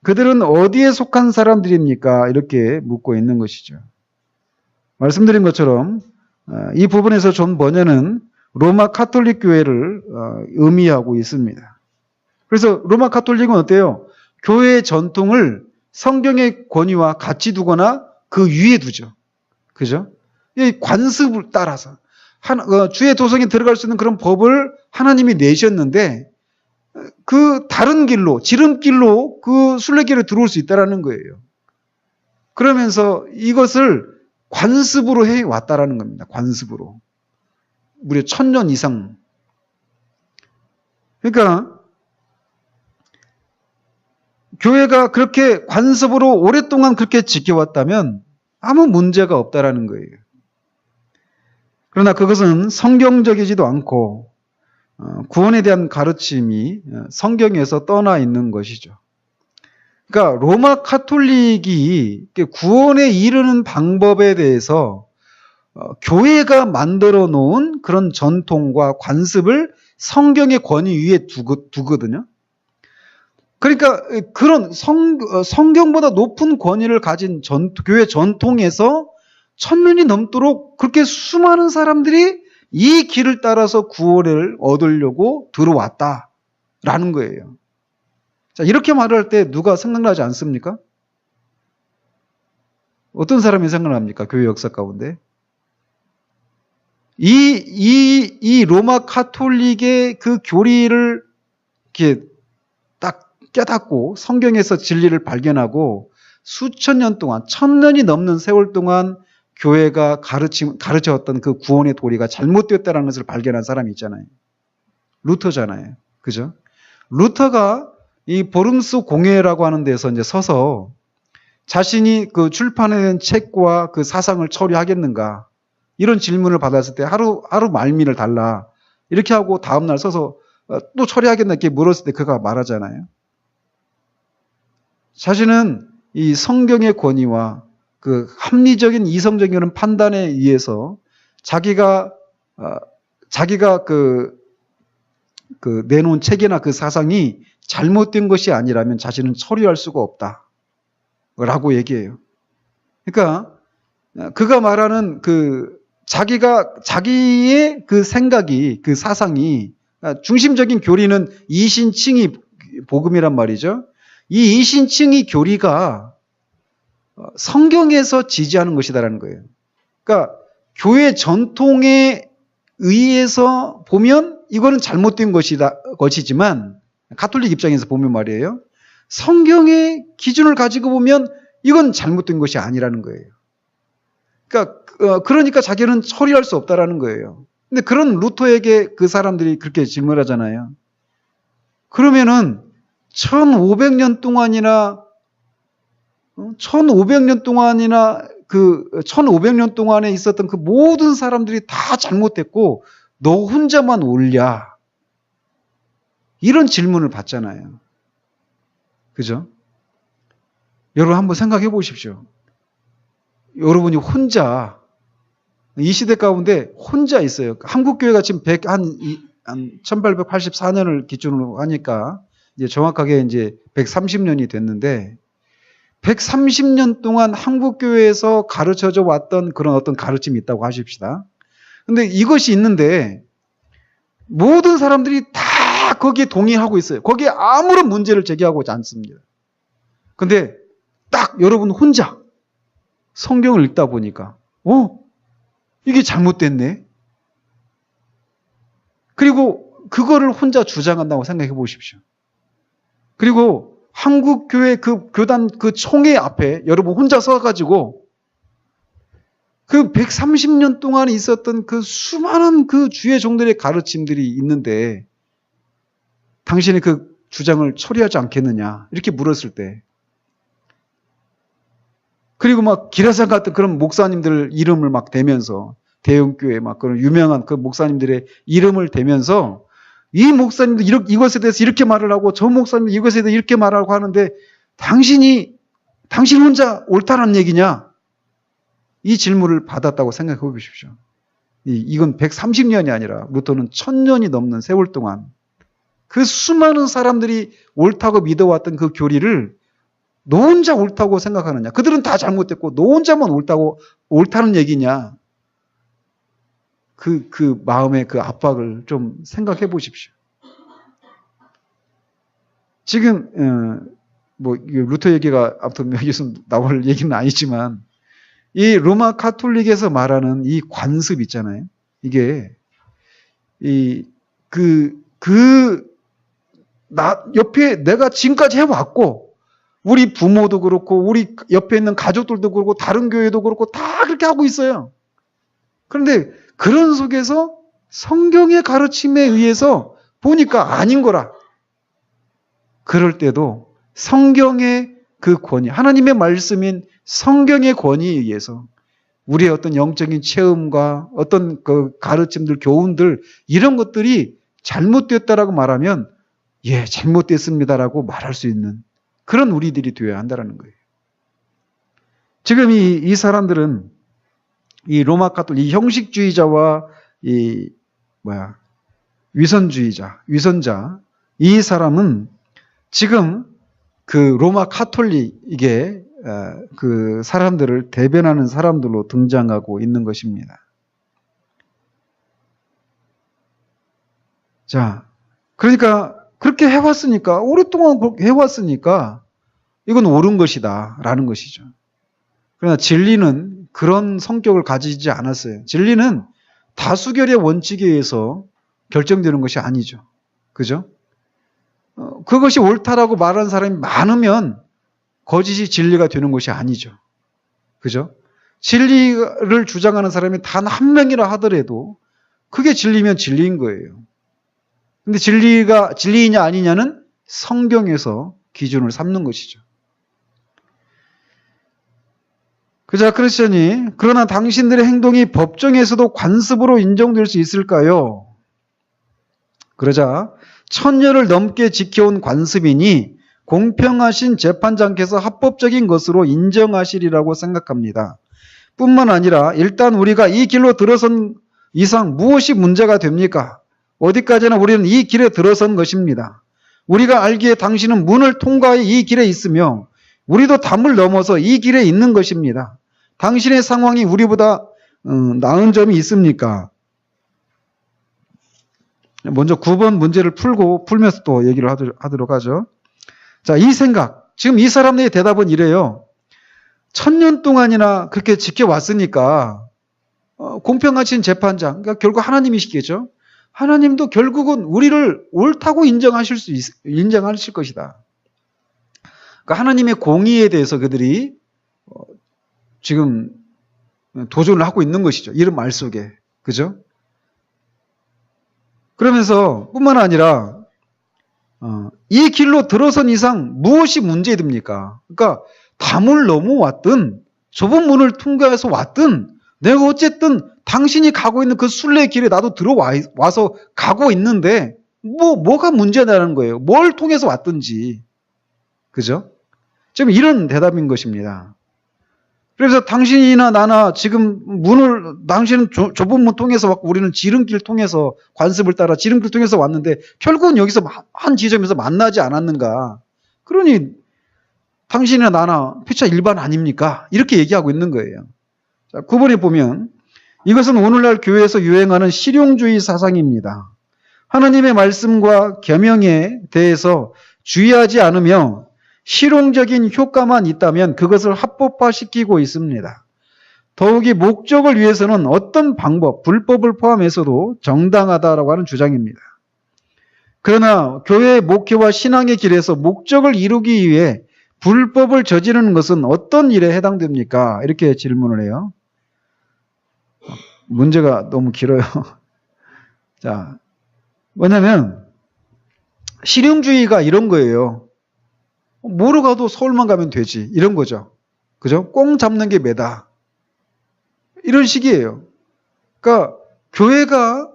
그들은 어디에 속한 사람들입니까? 이렇게 묻고 있는 것이죠. 말씀드린 것처럼 이 부분에서 존 버녀는 로마 카톨릭 교회를 의미하고 있습니다. 그래서 로마 카톨릭은 어때요? 교회의 전통을 성경의 권위와 같이 두거나 그 위에 두죠. 그죠? 이 관습을 따라서 주의 도성에 들어갈 수 있는 그런 법을 하나님이 내셨는데 그 다른 길로 지름길로 그 순례길에 들어올 수 있다라는 거예요. 그러면서 이것을 관습으로 해왔다라는 겁니다. 관습으로. 무려 1000년 이상. 그러니까 교회가 그렇게 관습으로 오랫동안 그렇게 지켜왔다면 아무 문제가 없다라는 거예요. 그러나 그것은 성경적이지도 않고 구원에 대한 가르침이 성경에서 떠나 있는 것이죠. 그러니까 로마 카톨릭이 구원에 이르는 방법에 대해서 교회가 만들어 놓은 그런 전통과 관습을 성경의 권위 위에 두거든요. 그러니까 그런 성경보다 높은 권위를 가진 교회 전통에서 1000년이 넘도록 그렇게 수많은 사람들이 이 길을 따라서 구원을 얻으려고 들어왔다라는 거예요. 자, 이렇게 말할 때 누가 생각나지 않습니까? 어떤 사람이 생각납니까? 교회 역사 가운데. 이 로마 카톨릭의 그 교리를 이렇게 딱 깨닫고 성경에서 진리를 발견하고 수천 년 동안 1000년이 넘는 세월 동안 교회가 가르쳐왔던 그 구원의 도리가 잘못되었다는 것을 발견한 사람이 있잖아요. 루터잖아요. 그죠? 루터가 이 보름스 공회라고 하는 데서 이제 서서 자신이 그 출판해낸 책과 그 사상을 처리하겠는가 이런 질문을 받았을 때 하루 말미를 달라 이렇게 하고 다음날 서서 또 처리하겠나 이렇게 물었을 때 그가 말하잖아요. 자신은 이 성경의 권위와 그 합리적인 이성적인 판단에 의해서 자기가 그 내놓은 책이나 그 사상이 잘못된 것이 아니라면 자신은 처리할 수가 없다라고 얘기해요. 그러니까 그가 말하는 그 자기의 그 생각이 그 사상이 중심적인 교리는 이신칭의 복음이란 말이죠. 이 이신칭의 교리가 성경에서 지지하는 것이다라는 거예요. 그러니까 교회 전통에 의해서 보면 이거는 잘못된 것이지만 가톨릭 입장에서 보면 말이에요. 성경의 기준을 가지고 보면 이건 잘못된 것이 아니라는 거예요. 그러니까 자기는 처리할 수 없다라는 거예요. 근데 그런 루터에게 그 사람들이 그렇게 질문하잖아요. 그러면은 1500년 동안이나 1500년 동안에 있었던 그 모든 사람들이 다 잘못됐고 너 혼자만 옳냐? 이런 질문을 받잖아요. 그죠? 여러분 한번 생각해 보십시오. 여러분이 혼자 이 시대 가운데 혼자 있어요. 한국교회가 지금 1884년을 기준으로 하니까 이제 정확하게 이제 130년이 됐는데 130년 동안 한국교회에서 가르쳐져 왔던 그런 어떤 가르침이 있다고 하십시다. 근데 이것이 있는데 모든 사람들이 다 거기에 동의하고 있어요. 거기에 아무런 문제를 제기하고자 않습니다. 근데 딱 여러분 혼자 성경을 읽다 보니까 이게 잘못됐네. 그리고 그거를 혼자 주장한다고 생각해 보십시오. 그리고 한국교회 그 교단 그 총회 앞에 여러분 혼자 서가지고 그 130년 동안 있었던 그 수많은 그 주의 종들의 가르침들이 있는데 당신이 그 주장을 처리하지 않겠느냐 이렇게 물었을 때 그리고 막 기라상 같은 그런 목사님들 이름을 막 대면서 대형교회 막 그런 유명한 그 목사님들의 이름을 대면서 이 목사님도 이것에 대해서 이렇게 말을 하고 저 목사님도 이것에 대해서 이렇게 말하고 하는데 당신 혼자 옳다는 얘기냐? 이 질문을 받았다고 생각해 보십시오. 이건 130년이 아니라 루터는 1000년이 넘는 세월 동안 그 수많은 사람들이 옳다고 믿어왔던 그 교리를 너 혼자 옳다고 생각하느냐? 그들은 다 잘못됐고 너 혼자만 옳다는 얘기냐? 그 마음의 그 압박을 좀 생각해 보십시오. 지금 루터 얘기가 아무튼 여기서 나올 얘기는 아니지만 이 로마 카톨릭에서 말하는 이 관습 있잖아요. 이게 옆에 내가 지금까지 해왔고 우리 부모도 그렇고 우리 옆에 있는 가족들도 그렇고 다른 교회도 그렇고 다 그렇게 하고 있어요. 그런데 그런 속에서 성경의 가르침에 의해서 보니까 아닌 거라. 그럴 때도 성경의 그 권위, 하나님의 말씀인 성경의 권위에 의해서 우리의 어떤 영적인 체험과 어떤 그 가르침들, 교훈들 이런 것들이 잘못됐다라고 말하면 예, 잘못됐습니다라고 말할 수 있는 그런 우리들이 되어야 한다는 거예요. 지금 이 사람들은 이 로마 카톨릭, 이 형식주의자와 위선자, 이 사람은 지금 그 로마 카톨릭의 그 사람들을 대변하는 사람들로 등장하고 있는 것입니다. 자, 그러니까 그렇게 해왔으니까, 오랫동안 그렇게 해왔으니까 이건 옳은 것이다 라는 것이죠. 그러나 진리는 그런 성격을 가지지 않았어요. 진리는 다수결의 원칙에 의해서 결정되는 것이 아니죠. 그죠? 그것이 옳다라고 말하는 사람이 많으면 거짓이 진리가 되는 것이 아니죠. 그죠? 진리를 주장하는 사람이 단 한 명이라 하더라도 그게 진리면 진리인 거예요. 근데 진리가 진리이냐 아니냐는 성경에서 기준을 삼는 것이죠. 그자 크리스천이 그러나 당신들의 행동이 법정에서도 관습으로 인정될 수 있을까요? 그러자 1000년을 넘게 지켜온 관습이니 공평하신 재판장께서 합법적인 것으로 인정하시리라고 생각합니다. 뿐만 아니라 일단 우리가 이 길로 들어선 이상 무엇이 문제가 됩니까? 어디까지나 우리는 이 길에 들어선 것입니다. 우리가 알기에 당신은 문을 통과해 이 길에 있으며 우리도 담을 넘어서 이 길에 있는 것입니다. 당신의 상황이 우리보다 나은 점이 있습니까? 먼저 9번 문제를 풀면서 또 얘기를 하도록 하죠. 자, 이 생각. 지금 이 사람들의 대답은 이래요. 1000년 동안이나 그렇게 지켜왔으니까, 공평하신 재판장, 그러니까 결국 하나님이시겠죠? 하나님도 결국은 우리를 옳다고 인정하실 것이다. 그러니까 하나님의 공의에 대해서 그들이 지금 도전을 하고 있는 것이죠. 이런 말 속에. 그죠? 그러면서 뿐만 아니라 이 길로 들어선 이상 무엇이 문제됩니까? 그러니까 담을 넘어왔든 좁은 문을 통과해서 왔든 내가 어쨌든 당신이 가고 있는 그 순례의 길에 나도 들어와서 가고 있는데 뭐가 문제냐는 거예요. 뭘 통해서 왔든지. 그죠? 지금 이런 대답인 것입니다. 그래서 당신이나 나나 지금 당신은 좁은 문 통해서 왔고 우리는 지름길 통해서 관습을 따라 지름길 통해서 왔는데 결국은 여기서 한 지점에서 만나지 않았는가. 그러니 당신이나 나나 피차 일반 아닙니까? 이렇게 얘기하고 있는 거예요. 자, 9번에 보면 이것은 오늘날 교회에서 유행하는 실용주의 사상입니다. 하나님의 말씀과 계명에 대해서 주의하지 않으며 실용적인 효과만 있다면 그것을 합법화시키고 있습니다. 더욱이 목적을 위해서는 어떤 방법, 불법을 포함해서도 정당하다라고 하는 주장입니다. 그러나 교회의 목회와 신앙의 길에서 목적을 이루기 위해 불법을 저지르는 것은 어떤 일에 해당됩니까? 이렇게 질문을 해요. 문제가 너무 길어요. 자, 뭐냐면 실용주의가 이런 거예요. 뭐로 가도 서울만 가면 되지. 이런 거죠. 그죠? 꽁 잡는 게 매다. 이런 식이에요. 그러니까 교회가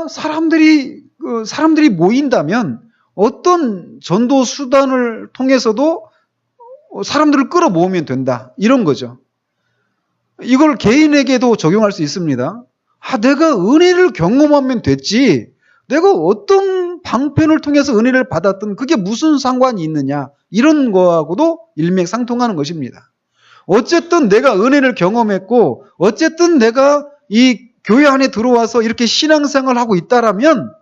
사람들이 모인다면 어떤 전도 수단을 통해서도 사람들을 끌어모으면 된다. 이런 거죠. 이걸 개인에게도 적용할 수 있습니다. 내가 은혜를 경험하면 됐지. 내가 어떤 방편을 통해서 은혜를 받았든 그게 무슨 상관이 있느냐. 이런 거하고도 일맥상통하는 것입니다. 어쨌든 내가 은혜를 경험했고 어쨌든 내가 이 교회 안에 들어와서 이렇게 신앙생활을 하고 있다라면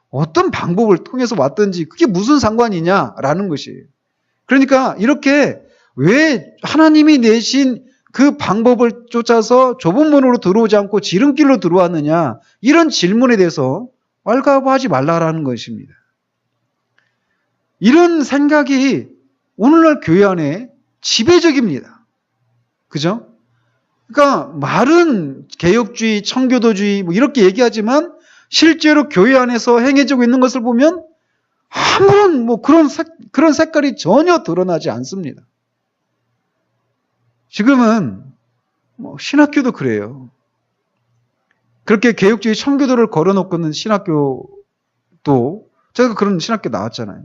어떤 방법을 통해서 왔든지 그게 무슨 상관이냐라는 것이에요. 그러니까 이렇게 왜 하나님이 내신 그 방법을 쫓아서 좁은 문으로 들어오지 않고 지름길로 들어왔느냐 이런 질문에 대해서 왈가부하지 말라라는 것입니다. 이런 생각이 오늘날 교회 안에 지배적입니다. 그죠? 그러니까 말은 개혁주의, 청교도주의 이렇게 얘기하지만 실제로 교회 안에서 행해지고 있는 것을 보면 아무런 그런 색깔이 전혀 드러나지 않습니다. 지금은 신학교도 그래요. 그렇게 개혁주의 청교도를 걸어놓고는 신학교도 제가 그런 신학교 나왔잖아요.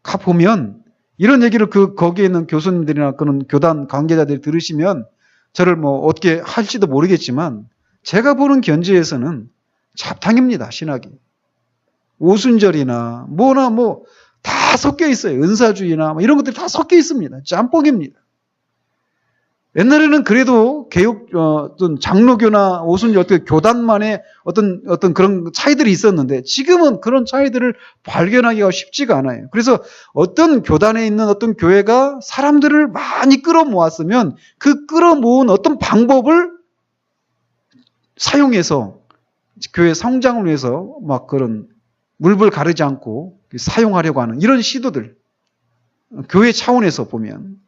가보면 이런 얘기를 거기에 있는 교수님들이나 그런 교단 관계자들이 들으시면 저를 어떻게 할지도 모르겠지만 제가 보는 견지에서는 잡탕입니다. 신학이. 오순절이나 다 섞여 있어요. 은사주의나 이런 것들이 다 섞여 있습니다. 짬뽕입니다. 옛날에는 그래도 어떤 장로교나 오순절 어떤 교단만의 어떤 그런 차이들이 있었는데 지금은 그런 차이들을 발견하기가 쉽지가 않아요. 그래서 어떤 교단에 있는 어떤 교회가 사람들을 많이 끌어모았으면 그 끌어모은 어떤 방법을 사용해서 교회 성장을 위해서 그런 물불 가르지 않고 사용하려고 하는 이런 시도들 교회 차원에서 보면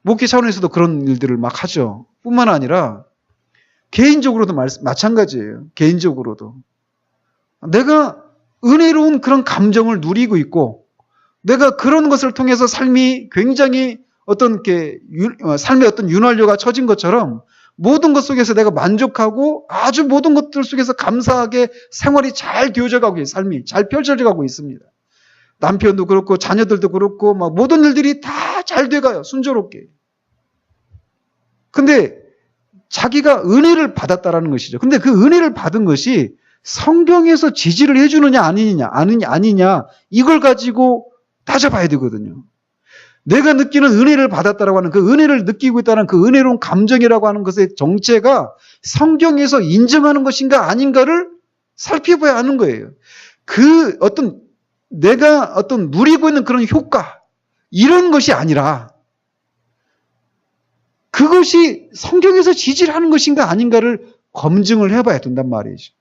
목회 차원에서도 그런 일들을 하죠. 뿐만 아니라 개인적으로도 마찬가지예요. 개인적으로도. 내가 은혜로운 그런 감정을 누리고 있고 내가 그런 것을 통해서 삶이 굉장히 삶의 어떤 윤활유가 처진 것처럼 모든 것 속에서 내가 만족하고 아주 모든 것들 속에서 감사하게 생활이 잘 되어져 가고 있어요. 삶이 잘 펼쳐져 가고 있습니다. 남편도 그렇고 자녀들도 그렇고 모든 일들이 다 잘 돼가요. 순조롭게. 근데 자기가 은혜를 받았다라는 것이죠. 근데 그 은혜를 받은 것이 성경에서 지지를 해주느냐 아니냐 이걸 가지고 따져봐야 되거든요. 내가 느끼는 은혜를 받았다라고 하는 그 은혜를 느끼고 있다는 그 은혜로운 감정이라고 하는 것의 정체가 성경에서 인정하는 것인가 아닌가를 살펴봐야 하는 거예요. 그 내가 누리고 있는 그런 효과, 이런 것이 아니라 그것이 성경에서 지지하는 것인가 아닌가를 검증을 해봐야 된단 말이죠.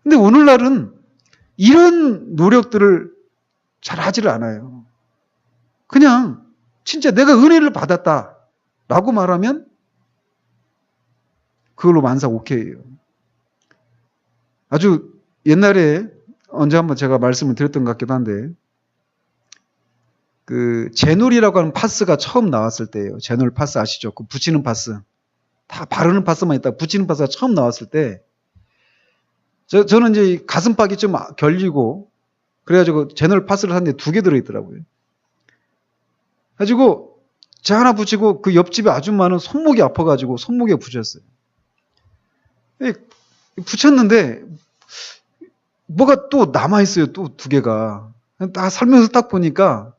근데 오늘날은 이런 노력들을 잘 하지를 않아요. 그냥 진짜 내가 은혜를 받았다라고 말하면 그걸로 만사 오케이예요. 아주 옛날에 언제 한번 제가 말씀을 드렸던 것 같기도 한데, 그 제놀이라고 하는 파스가 처음 나왔을 때예요. 제놀 파스 아시죠? 그 붙이는 파스. 다 바르는 파스만 있다. 붙이는 파스가 처음 나왔을 때 저는 이제 가슴팍이 좀 결리고 그래가지고 제놀 파스를 샀는데 2개 들어있더라고요. 가지고 제 하나 붙이고 그 옆집에 아줌마는 손목이 아파가지고 손목에 붙였어요. 붙였는데 뭐가 또 남아있어요. 또 2개가. 딱 살면서 딱 보니까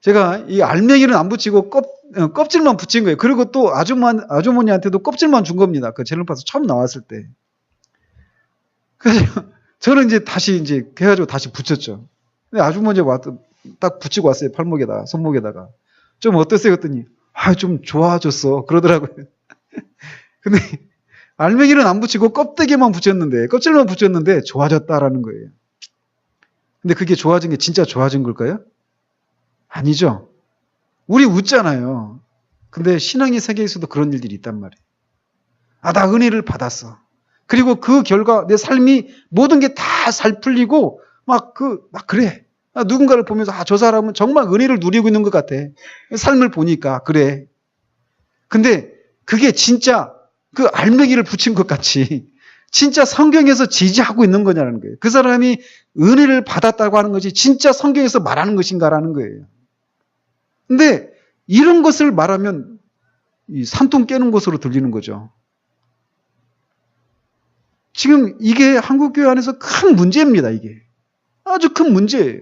제가 이 알맹이는 안 붙이고 껍질만 붙인 거예요. 그리고 또 아주머니한테도 껍질만 준 겁니다. 그 제놀 파스 처음 나왔을 때. 그래서 저는 이제 다시 해가지고 다시 붙였죠. 근데 아주머니가 딱 붙이고 왔어요. 팔목에다가, 손목에다가. 좀 어땠어요? 그랬더니, 좀 좋아졌어. 그러더라고요. 근데 알맹이는 안 붙이고 껍데기만 붙였는데, 껍질만 붙였는데 좋아졌다라는 거예요. 근데 그게 좋아진 게 진짜 좋아진 걸까요? 아니죠. 우리 웃잖아요. 근데 신앙의 세계에서도 그런 일들이 있단 말이에요. 나 은혜를 받았어. 그리고 그 결과 내 삶이 모든 게 다 잘 풀리고 그래. 누군가를 보면서 저 사람은 정말 은혜를 누리고 있는 것 같아. 삶을 보니까 그래. 근데 그게 진짜 그 알맹이를 붙인 것 같이 진짜 성경에서 지지하고 있는 거냐는 거예요. 그 사람이 은혜를 받았다고 하는 것이 진짜 성경에서 말하는 것인가라는 거예요. 근데 이런 것을 말하면 이 산통 깨는 것으로 들리는 거죠. 지금 이게 한국교회 안에서 큰 문제입니다. 이게 아주 큰 문제예요.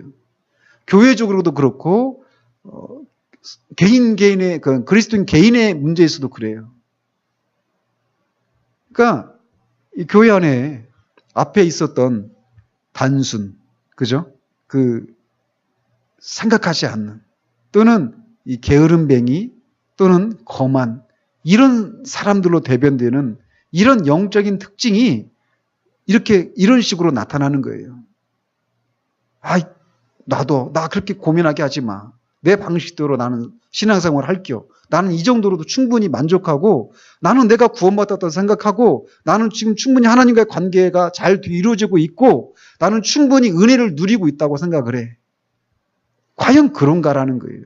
교회적으로도 그렇고 개인의 그리스도인 개인의 문제에서도 그래요. 그러니까 이 교회 안에 앞에 있었던 단순, 그죠? 생각하지 않는, 또는 이 게으름뱅이, 또는 거만, 이런 사람들로 대변되는 이런 영적인 특징이 이런 식으로 나타나는 거예요. 나 그렇게 고민하게 하지 마. 내 방식대로 나는 신앙생활을 할게요. 나는 이 정도로도 충분히 만족하고, 나는 내가 구원받았다고 생각하고, 나는 지금 충분히 하나님과의 관계가 잘 이루어지고 있고, 나는 충분히 은혜를 누리고 있다고 생각을 해. 과연 그런가라는 거예요.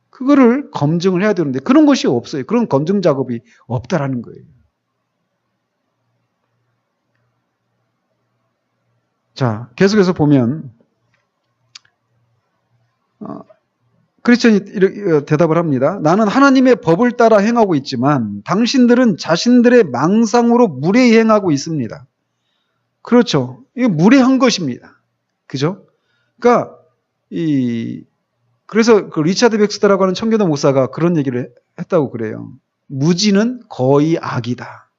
그거를 검증을 해야 되는데 그런 것이 없어요. 그런 검증 작업이 없다라는 거예요. 자, 계속해서 보면 크리스천이 이렇게 대답을 합니다. 나는 하나님의 법을 따라 행하고 있지만 당신들은 자신들의 망상으로 무례히 행하고 있습니다. 그렇죠. 이게 무례한 것입니다. 그죠? 그러니까 그래서 그 리차드 백스터라고 하는 청교도 목사가 그런 얘기를 했다고 그래요. 무지는 거의 악이다.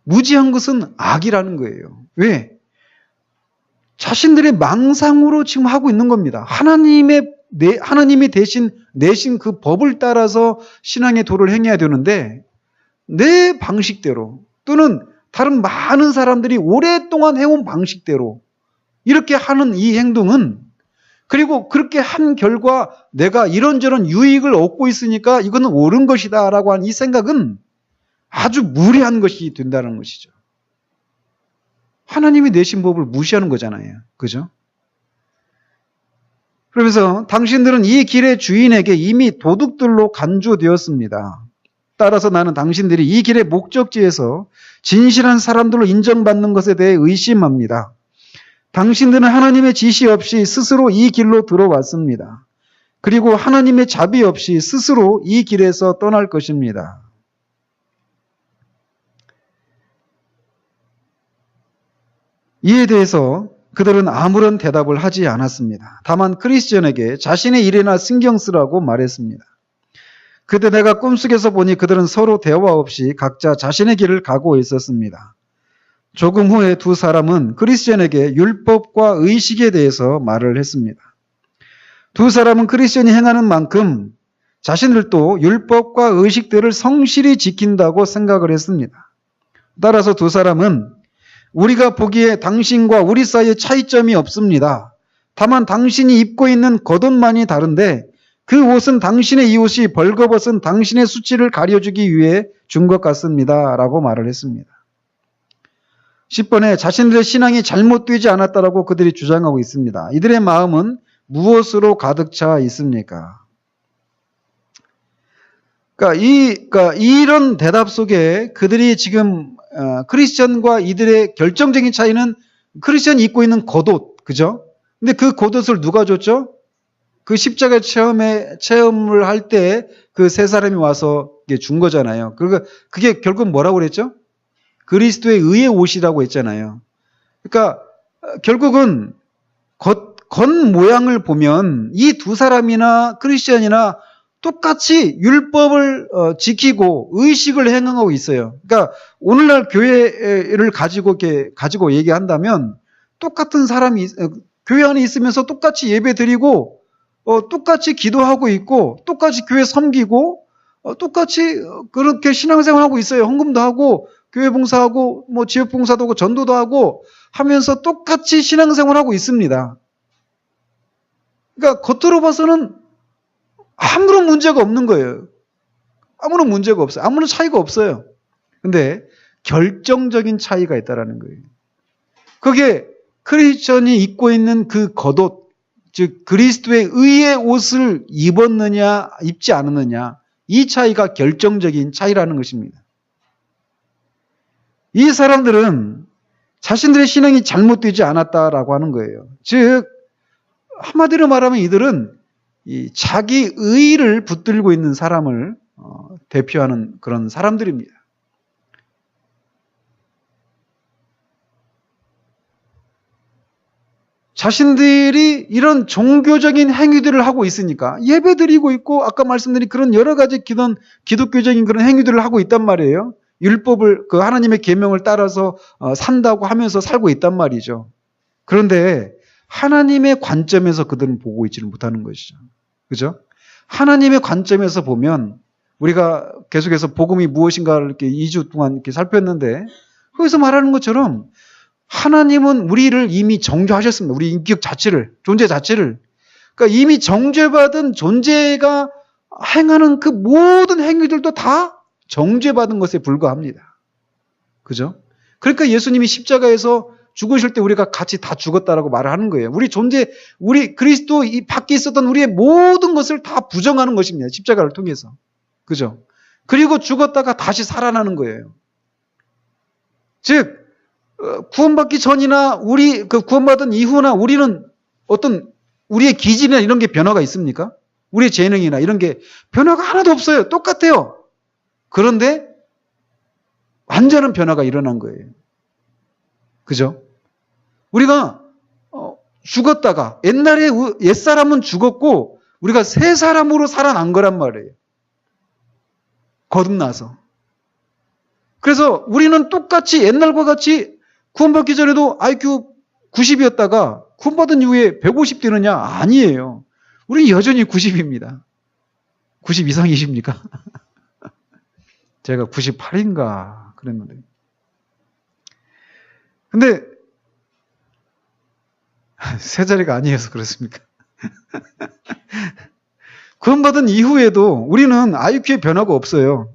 무지한 것은 악이라는 거예요. 왜? 자신들의 망상으로 지금 하고 있는 겁니다. 하나님이 대신 내신 그 법을 따라서 신앙의 도를 행해야 되는데 내 방식대로 또는 다른 많은 사람들이 오랫동안 해온 방식대로 이렇게 하는 이 행동은, 그리고 그렇게 한 결과 내가 이런저런 유익을 얻고 있으니까 이거는 옳은 것이다 라고 하는 이 생각은 아주 무례한 것이 된다는 것이죠. 하나님이 내신 법을 무시하는 거잖아요. 그죠? 그러면서 당신들은 이 길의 주인에게 이미 도둑들로 간주되었습니다. 따라서 나는 당신들이 이 길의 목적지에서 진실한 사람들로 인정받는 것에 대해 의심합니다. 당신들은 하나님의 지시 없이 스스로 이 길로 들어왔습니다. 그리고 하나님의 자비 없이 스스로 이 길에서 떠날 것입니다. 이에 대해서 그들은 아무런 대답을 하지 않았습니다. 다만 크리스천에게 자신의 일이나 신경 쓰라고 말했습니다. 그때 내가 꿈속에서 보니 그들은 서로 대화 없이 각자 자신의 길을 가고 있었습니다. 조금 후에 두 사람은 그리스도인에게 율법과 의식에 대해서 말을 했습니다. 두 사람은 그리스도인이 행하는 만큼 자신들도 율법과 의식들을 성실히 지킨다고 생각을 했습니다. 따라서 두 사람은 우리가 보기에 당신과 우리 사이에 차이점이 없습니다. 다만 당신이 입고 있는 겉옷만이 다른데 그 옷은 당신의 이 옷이 벌거벗은 당신의 수치를 가려주기 위해 준 것 같습니다. 라고 말을 했습니다. 10번에 자신들의 신앙이 잘못되지 않았다라고 그들이 주장하고 있습니다. 이들의 마음은 무엇으로 가득 차 있습니까? 그러니까 이런 대답 속에 그들이 지금 크리스천과 이들의 결정적인 차이는 크리스천이 입고 있는 겉옷, 그죠? 근데 그 겉옷을 누가 줬죠? 그 십자가 체험을 할 때 그 세 사람이 와서 준 거잖아요. 그게 결국 뭐라고 그랬죠? 그리스도의 의의 옷이라고 했잖아요. 그러니까 결국은 겉 모양을 보면 이 두 사람이나 크리스천이나 똑같이 율법을 지키고 의식을 행하고 있어요. 그러니까 오늘날 교회를 가지고 얘기한다면 똑같은 사람이 교회 안에 있으면서 똑같이 예배 드리고 똑같이 기도하고 있고 똑같이 교회 섬기고 똑같이 그렇게 신앙생활하고 있어요. 헌금도 하고 교회 봉사하고 뭐 지역 봉사도 하고 전도도 하고 하면서 똑같이 신앙생활하고 있습니다. 그러니까 겉으로 봐서는 아무런 문제가 없는 거예요. 아무런 문제가 없어요. 아무런 차이가 없어요. 근데 결정적인 차이가 있다라는 거예요. 그게 크리스천이 입고 있는 그 겉옷, 즉 그리스도의 의의 옷을 입었느냐 입지 않았느냐, 이 차이가 결정적인 차이라는 것입니다. 이 사람들은 자신들의 신앙이 잘못되지 않았다라고 하는 거예요. 즉 한마디로 말하면 이들은 이 자기 의의를 붙들고 있는 사람을 대표하는 그런 사람들입니다. 자신들이 이런 종교적인 행위들을 하고 있으니까 예배 드리고 있고 아까 말씀드린 그런 여러 가지 기독교적인 그런 행위들을 하고 있단 말이에요. 율법을 그 하나님의 계명을 따라서 산다고 하면서 살고 있단 말이죠. 그런데 하나님의 관점에서 그들은 보고 있지를 못하는 것이죠. 그죠? 하나님의 관점에서 보면 우리가 계속해서 복음이 무엇인가를 이렇게 2주 동안 이렇게 살폈는데 거기서 말하는 것처럼 하나님은 우리를 이미 정죄하셨습니다. 우리 인격 자체를, 존재 자체를. 그러니까 이미 정죄받은 존재가 행하는 그 모든 행위들도 다 정죄받은 것에 불과합니다. 그죠? 그러니까 예수님이 십자가에서 죽으실 때 우리가 같이 다 죽었다라고 말을 하는 거예요. 우리 그리스도 이 밖에 있었던 우리의 모든 것을 다 부정하는 것입니다. 십자가를 통해서. 그죠? 그리고 죽었다가 다시 살아나는 거예요. 즉, 구원받기 전이나 구원받은 이후나 우리는 어떤 우리의 기질이나 이런 게 변화가 있습니까? 우리의 재능이나 이런 게 변화가 하나도 없어요. 똑같아요. 그런데 완전한 변화가 일어난 거예요. 그죠? 우리가 죽었다가 옛날에 옛사람은 죽었고 우리가 새 사람으로 살아난 거란 말이에요. 거듭나서. 그래서 우리는 똑같이 옛날과 같이 구원받기 전에도 IQ 90이었다가 구원받은 이후에 150 되느냐? 아니에요. 우리는 여전히 90입니다. 90 이상이십니까? 제가 98인가 그랬는데. 근데 세 자리가 아니어서 그렇습니까? 구원받은 이후에도 우리는 IQ에 변화가 없어요.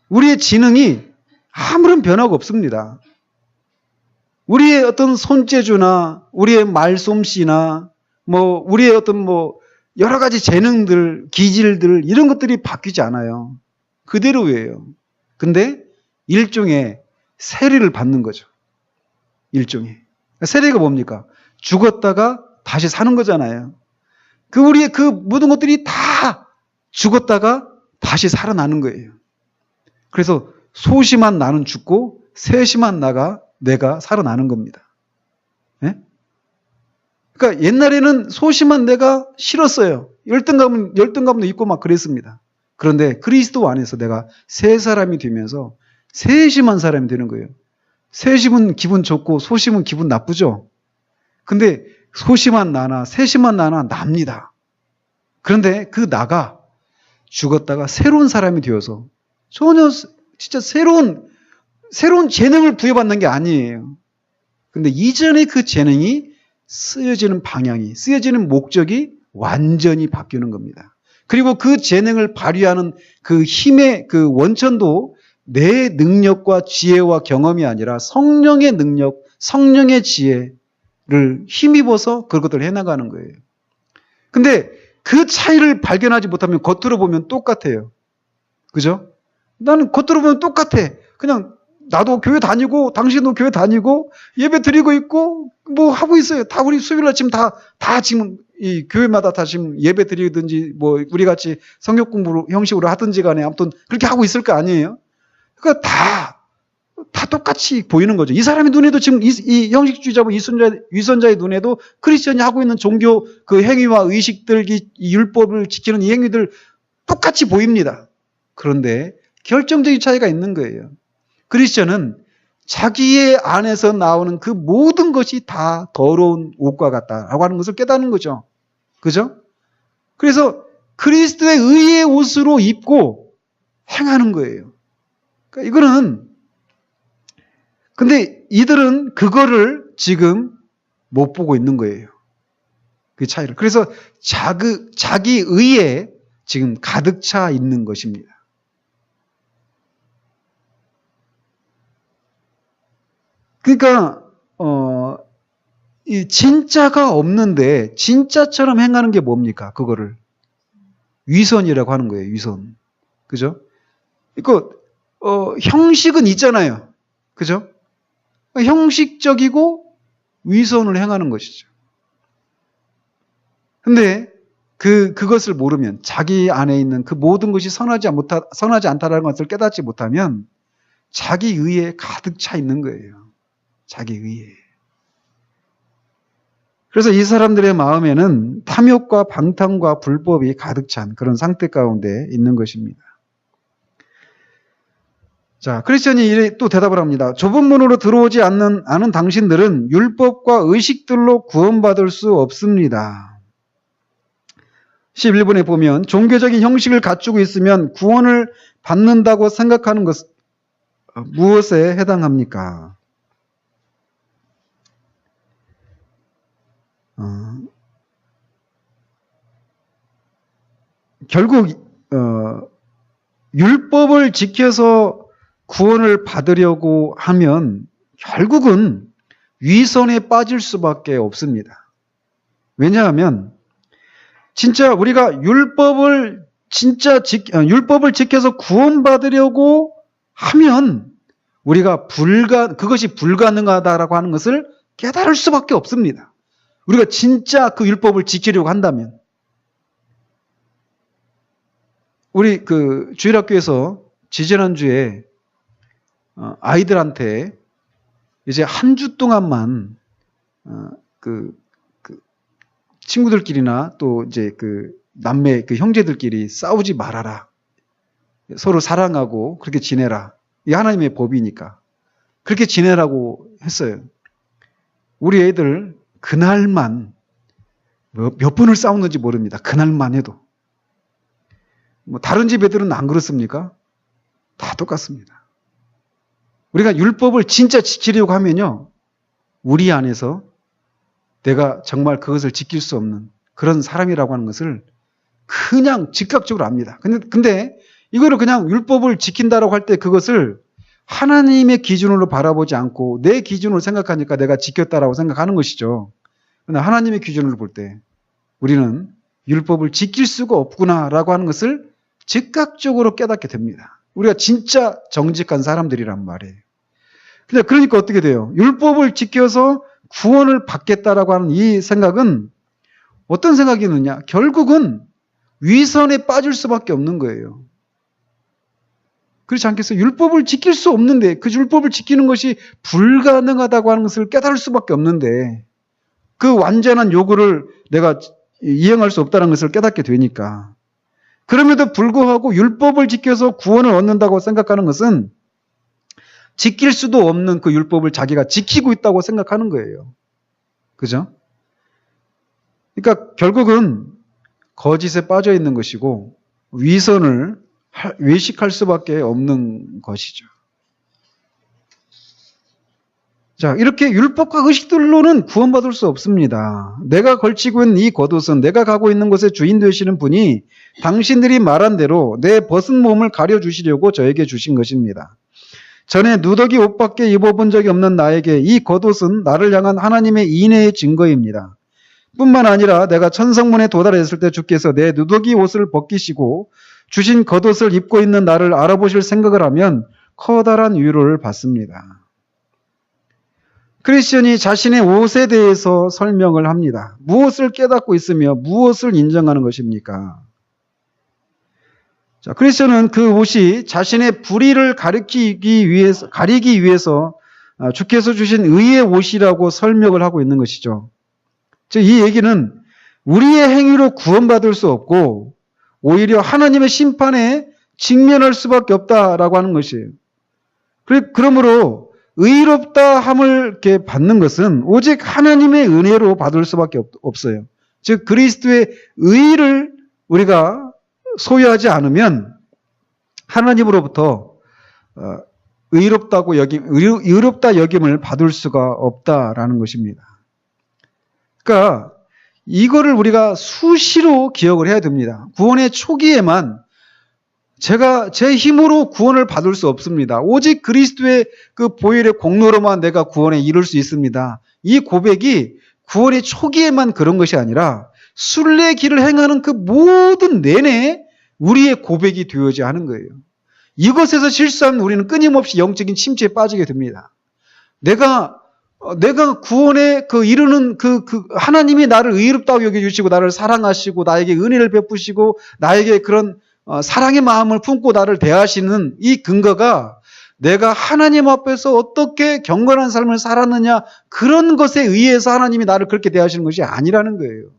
우리의 지능이 아무런 변화가 없습니다. 우리의 어떤 손재주나 우리의 말솜씨나 우리의 어떤 여러 가지 재능들, 기질들 이런 것들이 바뀌지 않아요. 그대로예요. 근데 일종의 세례를 받는 거죠. 일종의. 세례가 뭡니까? 죽었다가 다시 사는 거잖아요. 우리의 그 모든 것들이 다 죽었다가 다시 살아나는 거예요. 그래서 소심한 나는 죽고 세심한 내가 살아나는 겁니다. 네? 그러니까 옛날에는 소심한 내가 싫었어요. 열등감도 있고 막 그랬습니다. 그런데 그리스도 안에서 내가 새 사람이 되면서 세심한 사람이 되는 거예요. 세심은 기분 좋고 소심은 기분 나쁘죠. 근데 소심한 나나 세심한 나나 납니다. 그런데 그 나가 죽었다가 새로운 사람이 되어서 전혀 진짜 새로운 재능을 부여받는 게 아니에요. 근데 이전에 그 재능이 쓰여지는 방향이, 쓰여지는 목적이 완전히 바뀌는 겁니다. 그리고 그 재능을 발휘하는 그 힘의 그 원천도 내 능력과 지혜와 경험이 아니라 성령의 능력, 성령의 지혜를 힘입어서 그것들을 해나가는 거예요. 근데 그 차이를 발견하지 못하면 겉으로 보면 똑같아요. 그죠? 나는 겉으로 보면 똑같아. 그냥 나도 교회 다니고 당신도 교회 다니고 예배 드리고 있고 뭐 하고 있어요. 다 우리 수요일날 지금 다 지금 이 교회마다 다 지금 예배 드리든지 뭐 우리 같이 성경 공부 형식으로 하든지 간에 아무튼 그렇게 하고 있을 거 아니에요. 그러니까 다 똑같이 보이는 거죠. 이 사람의 눈에도 지금 이 형식주의자고 위선자의 눈에도 크리스천이 하고 있는 종교 그 행위와 의식들, 이 율법을 지키는 이 행위들 똑같이 보입니다. 그런데 결정적인 차이가 있는 거예요. 크리스천은 자기의 안에서 나오는 그 모든 것이 다 더러운 옷과 같다라고 하는 것을 깨닫는 거죠. 그죠? 그래서 그리스도의 의의 옷으로 입고 행하는 거예요. 그러니까 이거는 근데 이들은 그거를 지금 못 보고 있는 거예요. 그 차이를. 그래서 자기 의에 지금 가득 차 있는 것입니다. 그러니까 이 진짜가 없는데 진짜처럼 행하는 게 뭡니까? 그거를 위선이라고 하는 거예요. 위선. 그죠? 이거 형식은 있잖아요. 그죠? 형식적이고 위선을 행하는 것이죠. 근데 그것을 모르면 자기 안에 있는 그 모든 것이 선하지 않다라는 것을 깨닫지 못하면 자기 의에 가득 차 있는 거예요. 자기 의에. 그래서 이 사람들의 마음에는 탐욕과 방탕과 불법이 가득 찬 그런 상태 가운데 있는 것입니다. 자, 크리스천이 또 대답을 합니다. 좁은 문으로 들어오지 않는 당신들은 율법과 의식들로 구원받을 수 없습니다. 11번에 보면 종교적인 형식을 갖추고 있으면 구원을 받는다고 생각하는 것 무엇에 해당합니까? 결국 율법을 지켜서 구원을 받으려고 하면 결국은 위선에 빠질 수밖에 없습니다. 왜냐하면 진짜 우리가 율법을 지켜서 구원받으려고 하면 우리가 그것이 불가능하다라고 하는 것을 깨달을 수밖에 없습니다. 우리가 진짜 그 율법을 지키려고 한다면. 우리 그 주일학교에서 지지난주에 아이들한테 이제 한 주 동안만 친구들끼리나 또 이제 그 남매 그 형제들끼리 싸우지 말아라. 서로 사랑하고 그렇게 지내라. 이게 하나님의 법이니까. 그렇게 지내라고 했어요. 우리 애들 그날만 몇 번을 싸웠는지 모릅니다. 그날만 해도. 뭐 다른 집 애들은 안 그렇습니까? 다 똑같습니다. 우리가 율법을 진짜 지키려고 하면요. 우리 안에서 내가 정말 그것을 지킬 수 없는 그런 사람이라고 하는 것을 그냥 즉각적으로 압니다. 근데 이거를 그냥 율법을 지킨다라고 할 때 그것을 하나님의 기준으로 바라보지 않고 내 기준으로 생각하니까 내가 지켰다라고 생각하는 것이죠. 그러나 하나님의 기준으로 볼 때 우리는 율법을 지킬 수가 없구나라고 하는 것을 즉각적으로 깨닫게 됩니다. 우리가 진짜 정직한 사람들이란 말이에요. 그러니까 어떻게 돼요? 율법을 지켜서 구원을 받겠다라고 하는 이 생각은 어떤 생각이 있느냐? 결국은 위선에 빠질 수밖에 없는 거예요. 그렇지 않겠어요? 율법을 지킬 수 없는데 그 율법을 지키는 것이 불가능하다고 하는 것을 깨달을 수밖에 없는데 그 완전한 요구를 내가 이행할 수 없다는 것을 깨닫게 되니까 그럼에도 불구하고 율법을 지켜서 구원을 얻는다고 생각하는 것은 지킬 수도 없는 그 율법을 자기가 지키고 있다고 생각하는 거예요. 그죠? 그러니까 결국은 거짓에 빠져 있는 것이고 위선을 외식할 수밖에 없는 것이죠. 자, 이렇게 율법과 의식들로는 구원받을 수 없습니다. 내가 걸치고 있는 이 겉옷은 내가 가고 있는 곳에 주인 되시는 분이 당신들이 말한 대로 내 벗은 몸을 가려주시려고 저에게 주신 것입니다. 전에 누더기 옷밖에 입어본 적이 없는 나에게 이 겉옷은 나를 향한 하나님의 인애의 증거입니다. 뿐만 아니라 내가 천성문에 도달했을 때 주께서 내 누더기 옷을 벗기시고 주신 겉옷을 입고 있는 나를 알아보실 생각을 하면 커다란 위로를 받습니다. 크리스천이 자신의 옷에 대해서 설명을 합니다. 무엇을 깨닫고 있으며 무엇을 인정하는 것입니까? 자, 크리스천은 그 옷이 자신의 불의를 가리기 위해서 주께서 주신 의의 옷이라고 설명을 하고 있는 것이죠. 즉, 이 얘기는 우리의 행위로 구원받을 수 없고 오히려 하나님의 심판에 직면할 수밖에 없다라고 하는 것이에요. 그러므로 의롭다 함을 이렇게 받는 것은 오직 하나님의 은혜로 받을 수밖에 없어요. 즉 그리스도의 의를 우리가 소유하지 않으면 하나님으로부터 의롭다 여김을 받을 수가 없다라는 것입니다. 그러니까 이거를 우리가 수시로 기억을 해야 됩니다. 구원의 초기에만 제가 제 힘으로 구원을 받을 수 없습니다. 오직 그리스도의 그 보혈의 공로로만 내가 구원에 이룰 수 있습니다. 이 고백이 구원의 초기에만 그런 것이 아니라 순례의 길을 행하는 그 모든 내내 우리의 고백이 되어져야 하는 거예요. 이것에서 실수하면 우리는 끊임없이 영적인 침체에 빠지게 됩니다. 내가 구원에 이르는 하나님이 나를 의롭다고 여겨주시고 나를 사랑하시고 나에게 은혜를 베푸시고 나에게 그런 사랑의 마음을 품고 나를 대하시는 이 근거가 내가 하나님 앞에서 어떻게 경건한 삶을 살았느냐 그런 것에 의해서 하나님이 나를 그렇게 대하시는 것이 아니라는 거예요.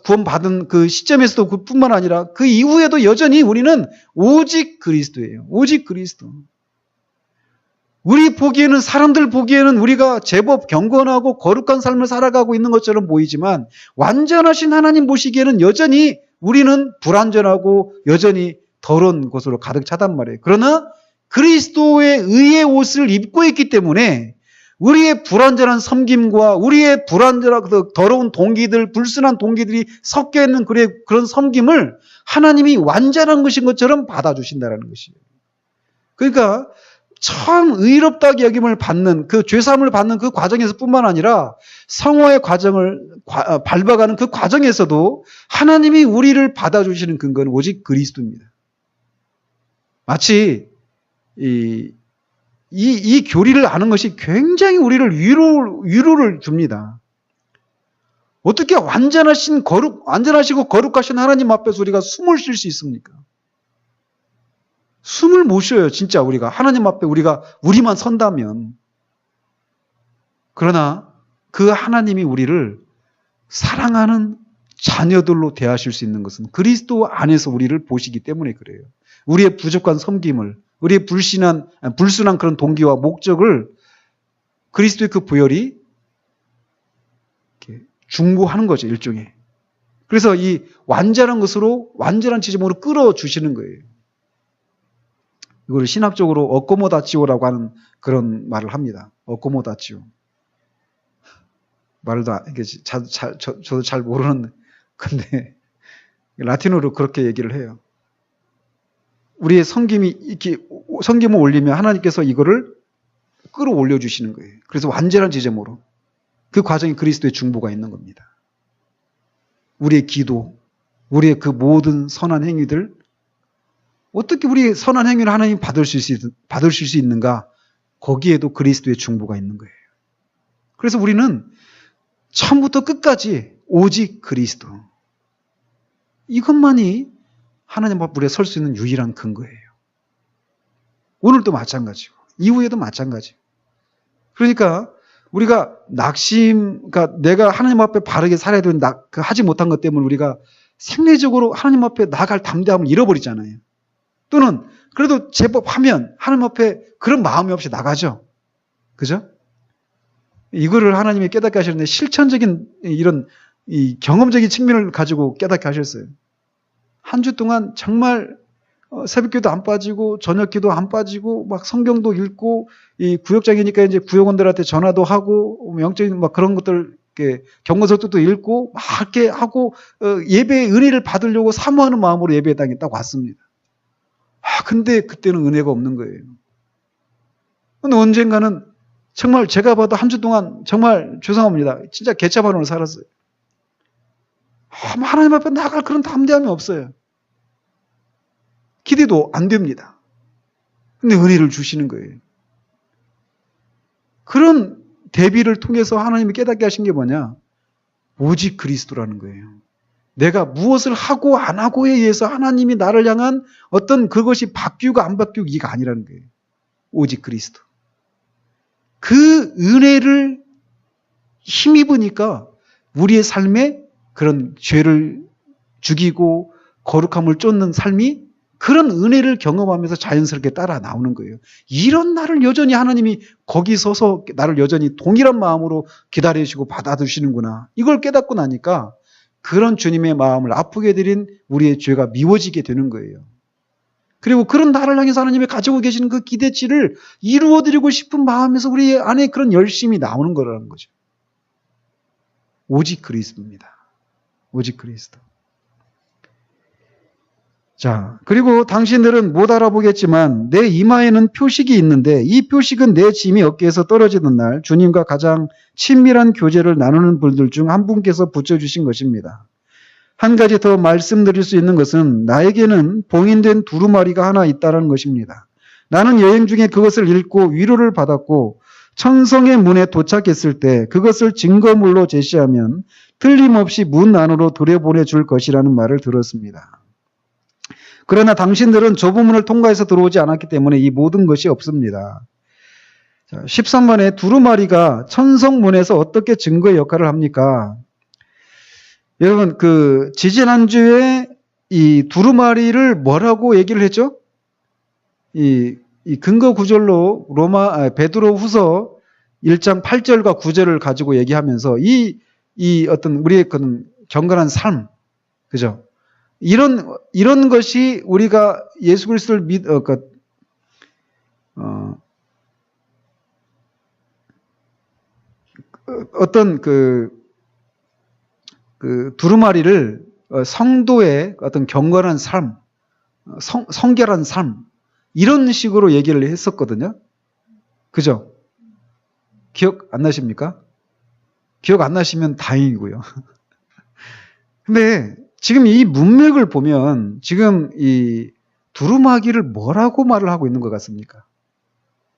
구원받은 그 시점에서도 그뿐만 아니라 그 이후에도 여전히 우리는 오직 그리스도예요. 오직 그리스도. 사람들 보기에는 우리가 제법 경건하고 거룩한 삶을 살아가고 있는 것처럼 보이지만 완전하신 하나님 보시기에는 여전히 우리는 불완전하고 여전히 더러운 것으로 가득 차단 말이에요. 그러나 그리스도의 의의 옷을 입고 있기 때문에 우리의 불완전한 섬김과 우리의 불완전하고 더러운 동기들, 불순한 동기들이 섞여 있는 그런 섬김을 하나님이 완전한 것인 것처럼 받아주신다는 것이에요. 그러니까 처음 의롭다고 여김을 받는 그 죄사함을 받는 그 과정에서 뿐만 아니라 성화의 과정을 밟아가는 그 과정에서도 하나님이 우리를 받아주시는 근거는 오직 그리스도입니다. 마치 이 교리를 아는 것이 굉장히 우리를 위로를 줍니다. 어떻게 완전하시고 거룩하신 하나님 앞에서 우리가 숨을 쉴 수 있습니까? 숨을 못 쉬어요, 진짜 우리가. 하나님 앞에 우리만 선다면. 그러나 그 하나님이 우리를 사랑하는 자녀들로 대하실 수 있는 것은 그리스도 안에서 우리를 보시기 때문에 그래요. 우리의 부족한 섬김을, 우리의 불순한 그런 동기와 목적을 그리스도의 그 보혈이 이렇게 중보하는 거죠, 일종의. 그래서 이 완전한 것으로, 완전한 지점으로 끌어주시는 거예요. 이걸 신학적으로 어코모다치오라고 하는 그런 말을 합니다. 어코모다치오. 저도 잘 모르는 건데 라틴어로 그렇게 얘기를 해요. 우리의 섬김을 올리면 하나님께서 이거를 끌어올려 주시는 거예요. 그래서 완전한 지점으로 그 과정에 그리스도의 중보가 있는 겁니다. 우리의 기도, 우리의 그 모든 선한 행위들 어떻게 우리의 선한 행위를 하나님 받으실 수 있는가? 거기에도 그리스도의 중보가 있는 거예요. 그래서 우리는 처음부터 끝까지 오직 그리스도. 이것만이 하나님 앞에 설 수 있는 유일한 근거예요. 오늘도 마찬가지고 이후에도 마찬가지고. 그러니까 우리가 그러니까 내가 하나님 앞에 바르게 살아야 되는 하지 못한 것 때문에 우리가 생리적으로 하나님 앞에 나갈 담대함을 잃어버리잖아요. 또는 그래도 제법 하면 하나님 앞에 그런 마음이 없이 나가죠. 그죠? 이거를 하나님이 깨닫게 하셨는데 실천적인 이런 이 경험적인 측면을 가지고 깨닫게 하셨어요. 한 주 동안 정말 새벽기도 안 빠지고 저녁기도 안 빠지고 막 성경도 읽고 이 구역장이니까 이제 구역원들한테 전화도 하고 영적인 막 그런 것들 경고서도 읽고 막 이렇게 하고 예배의 은혜를 받으려고 사모하는 마음으로 예배에 딱 왔습니다. 근데 그때는 은혜가 없는 거예요. 근데 언젠가는 정말 제가 봐도 한 주 동안 정말 죄송합니다. 진짜 개차반으로 살았어요. 하나님 앞에 나갈 그런 담대함이 없어요. 기대도 안 됩니다. 근데 은혜를 주시는 거예요. 그런 대비를 통해서 하나님이 깨닫게 하신 게 뭐냐? 오직 그리스도라는 거예요. 내가 무엇을 하고 안 하고에 의해서 하나님이 나를 향한 어떤 그것이 바뀌고 안 바뀌고 이가 아니라는 거예요. 오직 그리스도. 그 은혜를 힘입으니까 우리의 삶에 그런 죄를 죽이고 거룩함을 쫓는 삶이 그런 은혜를 경험하면서 자연스럽게 따라 나오는 거예요. 이런 나를 여전히 하나님이 거기 서서 나를 여전히 동일한 마음으로 기다리시고 받아주시는구나. 이걸 깨닫고 나니까 그런 주님의 마음을 아프게 드린 우리의 죄가 미워지게 되는 거예요. 그리고 그런 나를 향해서 하나님이 가지고 계시는 그 기대치를 이루어드리고 싶은 마음에서 우리 안에 그런 열심이 나오는 거라는 거죠. 오직 그리스도입니다. 오직 그리스도. 자, 그리고 당신들은 못 알아보겠지만 내 이마에는 표식이 있는데 이 표식은 내 짐이 어깨에서 떨어지는 날 주님과 가장 친밀한 교제를 나누는 분들 중 한 분께서 붙여주신 것입니다. 한 가지 더 말씀드릴 수 있는 것은 나에게는 봉인된 두루마리가 하나 있다는 것입니다. 나는 여행 중에 그것을 읽고 위로를 받았고 천성의 문에 도착했을 때 그것을 증거물로 제시하면 틀림없이 문 안으로 들여보내 줄 것이라는 말을 들었습니다. 그러나 당신들은 좁은 문을 통과해서 들어오지 않았기 때문에 이 모든 것이 없습니다. 13번에 두루마리가 천성문에서 어떻게 증거의 역할을 합니까? 여러분, 지지난주에 이 두루마리를 뭐라고 얘기를 했죠? 이 근거 구절로 베드로 후서 1장 8절과 9절을 가지고 얘기하면서 이 어떤 우리의 그런 경건한 삶, 그죠? 이런 것이 우리가 예수 그리스도를 어떤 두루마리를 성도의 어떤 경건한 삶, 성결한 삶, 이런 식으로 얘기를 했었거든요. 그죠? 기억 안 나십니까? 기억 안 나시면 다행이고요. 근데 지금 이 문맥을 보면 지금 이 두루마기를 뭐라고 말을 하고 있는 것 같습니까?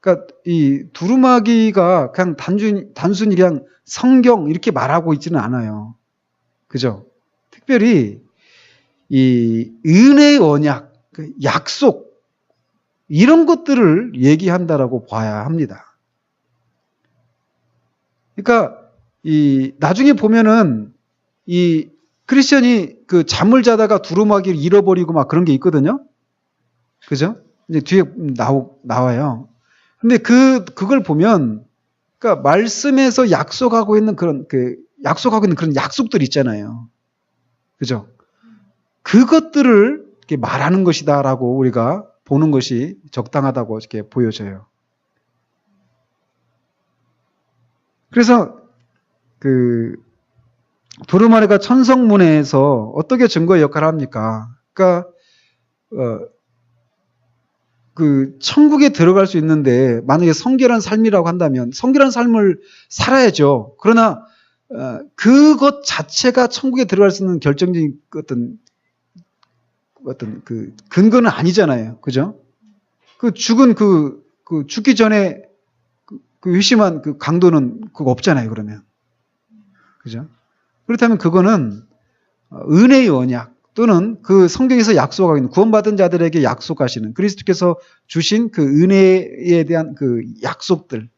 그러니까 이 두루마기가 그냥 단순히 그냥 성경 이렇게 말하고 있지는 않아요. 그죠? 특별히 이 은혜의 언약, 약속 이런 것들을 얘기한다라고 봐야 합니다. 그러니까 이 나중에 보면은 이 크리스천이 잠을 자다가 두루마기를 잃어버리고 막 그런 게 있거든요. 그죠? 이제 뒤에 나와요. 근데 그걸 보면, 그러니까 말씀에서 약속하고 있는 그런 약속들 있잖아요. 그죠? 그것들을 이렇게 말하는 것이다라고 우리가 보는 것이 적당하다고 이렇게 보여져요. 그래서 두루마리가 천성문에서 어떻게 증거의 역할을 합니까? 그러니까 천국에 들어갈 수 있는데 만약에 성결한 삶이라고 한다면 성결한 삶을 살아야죠. 그러나 그것 자체가 천국에 들어갈 수 있는 결정적인 어떤 근거는 아니잖아요. 그죠? 죽기 전에 회심한 강도는 그거 없잖아요. 그러면. 그죠? 그렇다면 그거는 은혜의 언약 또는 그 성경에서 약속하고 있는 구원받은 자들에게 약속하시는 그리스도께서 주신 그 은혜에 대한 그 약속들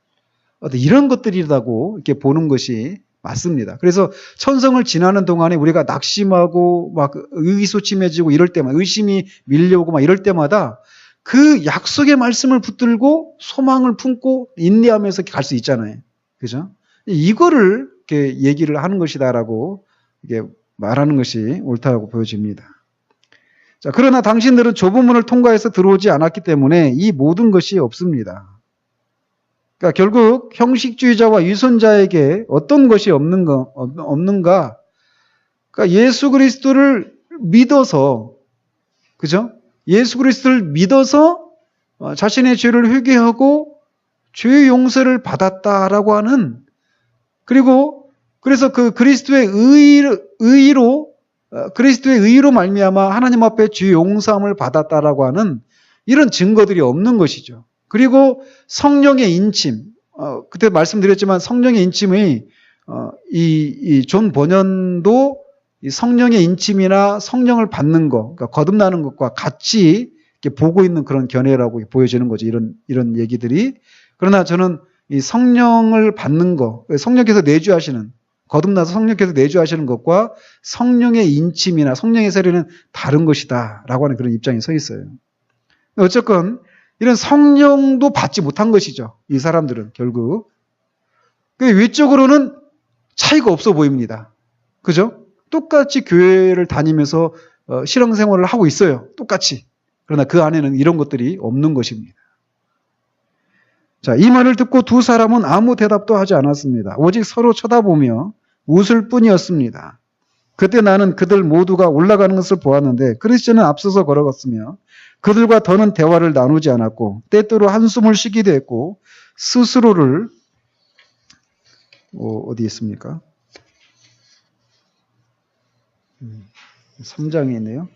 어떤 이런 것들이라고 이렇게 보는 것이 맞습니다. 그래서 천성을 지나는 동안에 우리가 낙심하고 막 의기소침해지고 이럴 때마다 의심이 밀려오고 막 이럴 때마다 그 약속의 말씀을 붙들고 소망을 품고 인내하면서 갈 수 있잖아요. 그죠? 이거를 이렇게 얘기를 하는 것이다라고 이게 말하는 것이 옳다고 보여집니다. 자, 그러나 당신들은 좁은 문을 통과해서 들어오지 않았기 때문에 이 모든 것이 없습니다. 그러니까 결국 형식주의자와 위선자에게 어떤 것이 없는가? 그러니까 예수 그리스도를 믿어서, 그죠? 예수 그리스도를 믿어서 자신의 죄를 회개하고 죄의 용서를 받았다라고 하는, 그리고 그래서 그 그리스도의 의로 말미암아 하나님 앞에 죄 용서함을 받았다라고 하는 이런 증거들이 없는 것이죠. 그리고 성령의 인침, 그때 말씀드렸지만 성령의 인침의 이 존 번연도 이 성령의 인침이나 성령을 받는 것, 그러니까 거듭나는 것과 같이 이렇게 보고 있는 그런 견해라고 보여지는 거죠. 이런 얘기들이. 그러나 저는 이 성령을 받는 것, 성령께서 내주하시는, 거듭나서 성령께서 내주하시는 것과 성령의 인침이나 성령의 세례는 다른 것이다라고 하는 그런 입장에 서 있어요. 어쨌건 이런 성령도 받지 못한 것이죠. 이 사람들은 결국. 외적으로는 차이가 없어 보입니다. 그죠? 똑같이 교회를 다니면서 신앙생활을 하고 있어요. 똑같이. 그러나 그 안에는 이런 것들이 없는 것입니다. 자, 이 말을 듣고 두 사람은 아무 대답도 하지 않았습니다. 오직 서로 쳐다보며 웃을 뿐이었습니다. 그때 나는 그들 모두가 올라가는 것을 보았는데 크리스천은 앞서서 걸어갔으며 그들과 더는 대화를 나누지 않았고 때때로 한숨을 쉬기도 했고 스스로를 어디 있습니까? 3장에 있네요.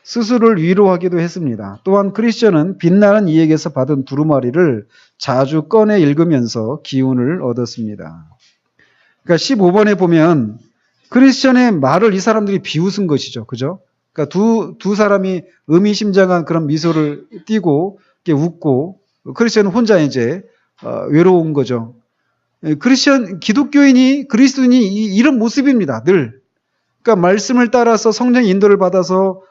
스스로를 위로하기도 했습니다. 또한 크리스천은 빛나는 이에게서 받은 두루마리를 자주 꺼내 읽으면서 기운을 얻었습니다. 그러니까 15번에 보면 크리스천의 말을 이 사람들이 비웃은 것이죠. 그죠? 그러니까 두 사람이 의미심장한 그런 미소를 띠고 이렇게 웃고 크리스천은 혼자 이제 외로운 거죠. 기독교인이 그리스도인이 이런 모습입니다. 늘. 그러니까 말씀을 따라서 성령의 인도를 받아서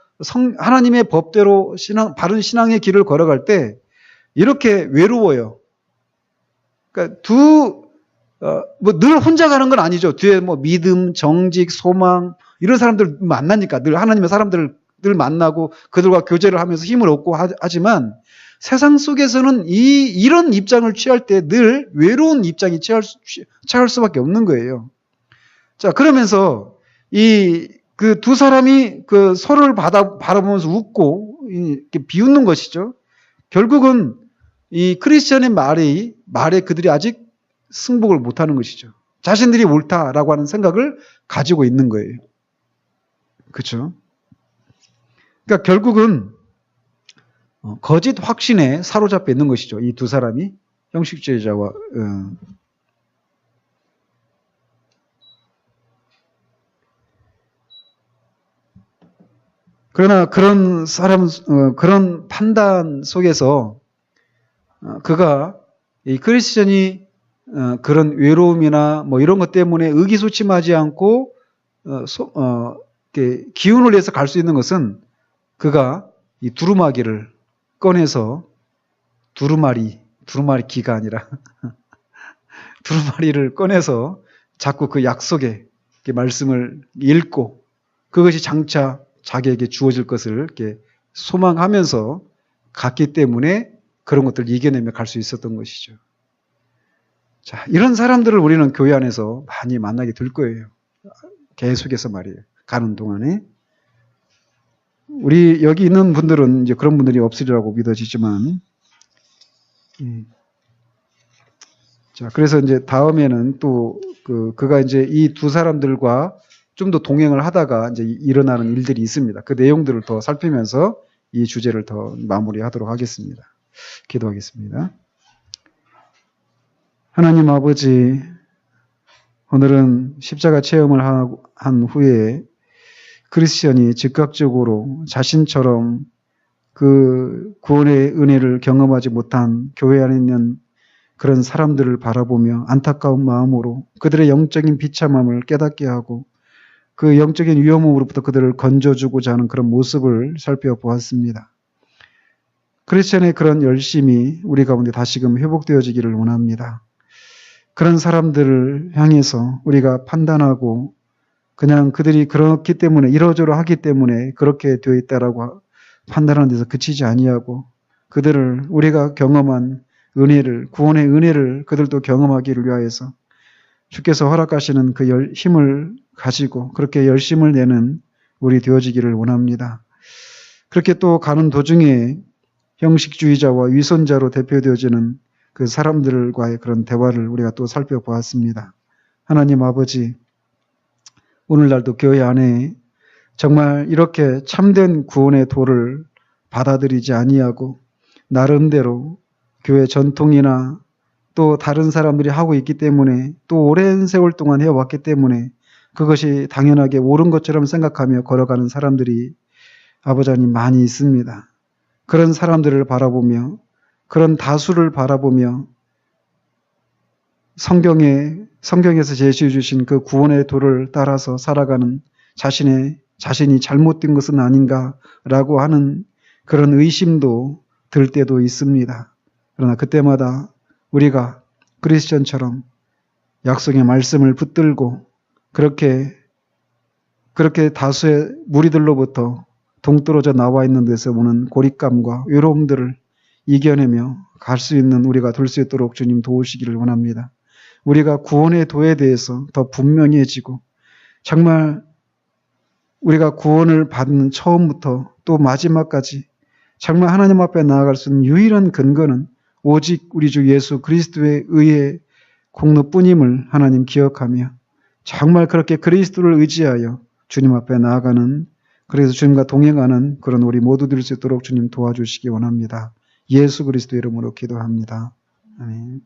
하나님의 법대로 바른 신앙의 길을 걸어갈 때 이렇게 외로워요. 그러니까 늘 혼자 가는 건 아니죠. 뒤에 믿음, 정직, 소망 이런 사람들 만나니까 늘 하나님의 사람들을 만나고 그들과 교제를 하면서 힘을 얻고 하지만 세상 속에서는 이런 입장을 취할 때 늘 외로운 입장이 취할 수밖에 없는 거예요. 자, 그러면서 그 두 사람이 그 서로를 바라보면서 웃고 이렇게 비웃는 것이죠. 결국은 이 크리스천의 말에 그들이 아직 승복을 못하는 것이죠. 자신들이 옳다라고 하는 생각을 가지고 있는 거예요. 그렇죠? 그러니까 결국은 거짓 확신에 사로잡혀 있는 것이죠. 이 두 사람이 형식주의자와 그러나 그런 판단 속에서 그가 이 크리스천이 그런 외로움이나 이런 것 때문에 의기소침하지 않고 이렇게 기운을 내서 갈 수 있는 것은 그가 이 두루마기를 꺼내서 두루마리기가 아니라 두루마리를 꺼내서 자꾸 그 약속의 말씀을 읽고 그것이 장차 자기에게 주어질 것을 이렇게 소망하면서 갔기 때문에 그런 것들을 이겨내며 갈 수 있었던 것이죠. 자, 이런 사람들을 우리는 교회 안에서 많이 만나게 될 거예요. 계속해서 말이에요. 가는 동안에. 우리 여기 있는 분들은 이제 그런 분들이 없으리라고 믿어지지만, 자, 그래서 이제 다음에는 또 그가 이제 이 두 사람들과 좀 더 동행을 하다가 이제 일어나는 일들이 있습니다. 그 내용들을 더 살피면서 이 주제를 더 마무리하도록 하겠습니다. 기도하겠습니다. 하나님 아버지, 오늘은 십자가 체험을 한 후에 크리스천이 즉각적으로 자신처럼 그 구원의 은혜를 경험하지 못한 교회 안에 있는 그런 사람들을 바라보며 안타까운 마음으로 그들의 영적인 비참함을 깨닫게 하고 그 영적인 위험으로부터 그들을 건져주고자 하는 그런 모습을 살펴보았습니다. 크리스천의 그런 열심이 우리 가운데 다시금 회복되어지기를 원합니다. 그런 사람들을 향해서 우리가 판단하고 그냥 그들이 그렇기 때문에 이러저러 하기 때문에 그렇게 되어 있다라고 판단하는 데서 그치지 아니하고 그들을 우리가 경험한 은혜를 구원의 은혜를 그들도 경험하기를 위하여서 주께서 허락하시는 그 힘을 가지고 그렇게 열심을 내는 우리 되어지기를 원합니다. 그렇게 또 가는 도중에 형식주의자와 위선자로 대표되어지는 그 사람들과의 그런 대화를 우리가 또 살펴보았습니다. 하나님 아버지, 오늘날도 교회 안에 정말 이렇게 참된 구원의 도를 받아들이지 아니하고 나름대로 교회 전통이나 또 다른 사람들이 하고 있기 때문에 또 오랜 세월 동안 해왔기 때문에 그것이 당연하게 옳은 것처럼 생각하며 걸어가는 사람들이 아버지 하나님 많이 있습니다. 그런 사람들을 바라보며 그런 다수를 바라보며 성경에서 제시해 주신 그 구원의 도를 따라서 살아가는 자신이 잘못된 것은 아닌가라고 하는 그런 의심도 들 때도 있습니다. 그러나 그때마다 우리가 크리스천처럼 약속의 말씀을 붙들고 그렇게 다수의 무리들로부터 동떨어져 나와 있는 데서 오는 고립감과 외로움들을 이겨내며 갈 수 있는 우리가 될 수 있도록 주님 도우시기를 원합니다. 우리가 구원의 도에 대해서 더 분명해지고 정말 우리가 구원을 받는 처음부터 또 마지막까지 정말 하나님 앞에 나아갈 수 있는 유일한 근거는 오직 우리 주 예수 그리스도의 의의 공로뿐임을 하나님 기억하며 정말 그렇게 그리스도를 의지하여 주님 앞에 나아가는 그래서 주님과 동행하는 그런 우리 모두 될 수 있도록 주님 도와주시기 원합니다. 예수 그리스도 이름으로 기도합니다. 아멘.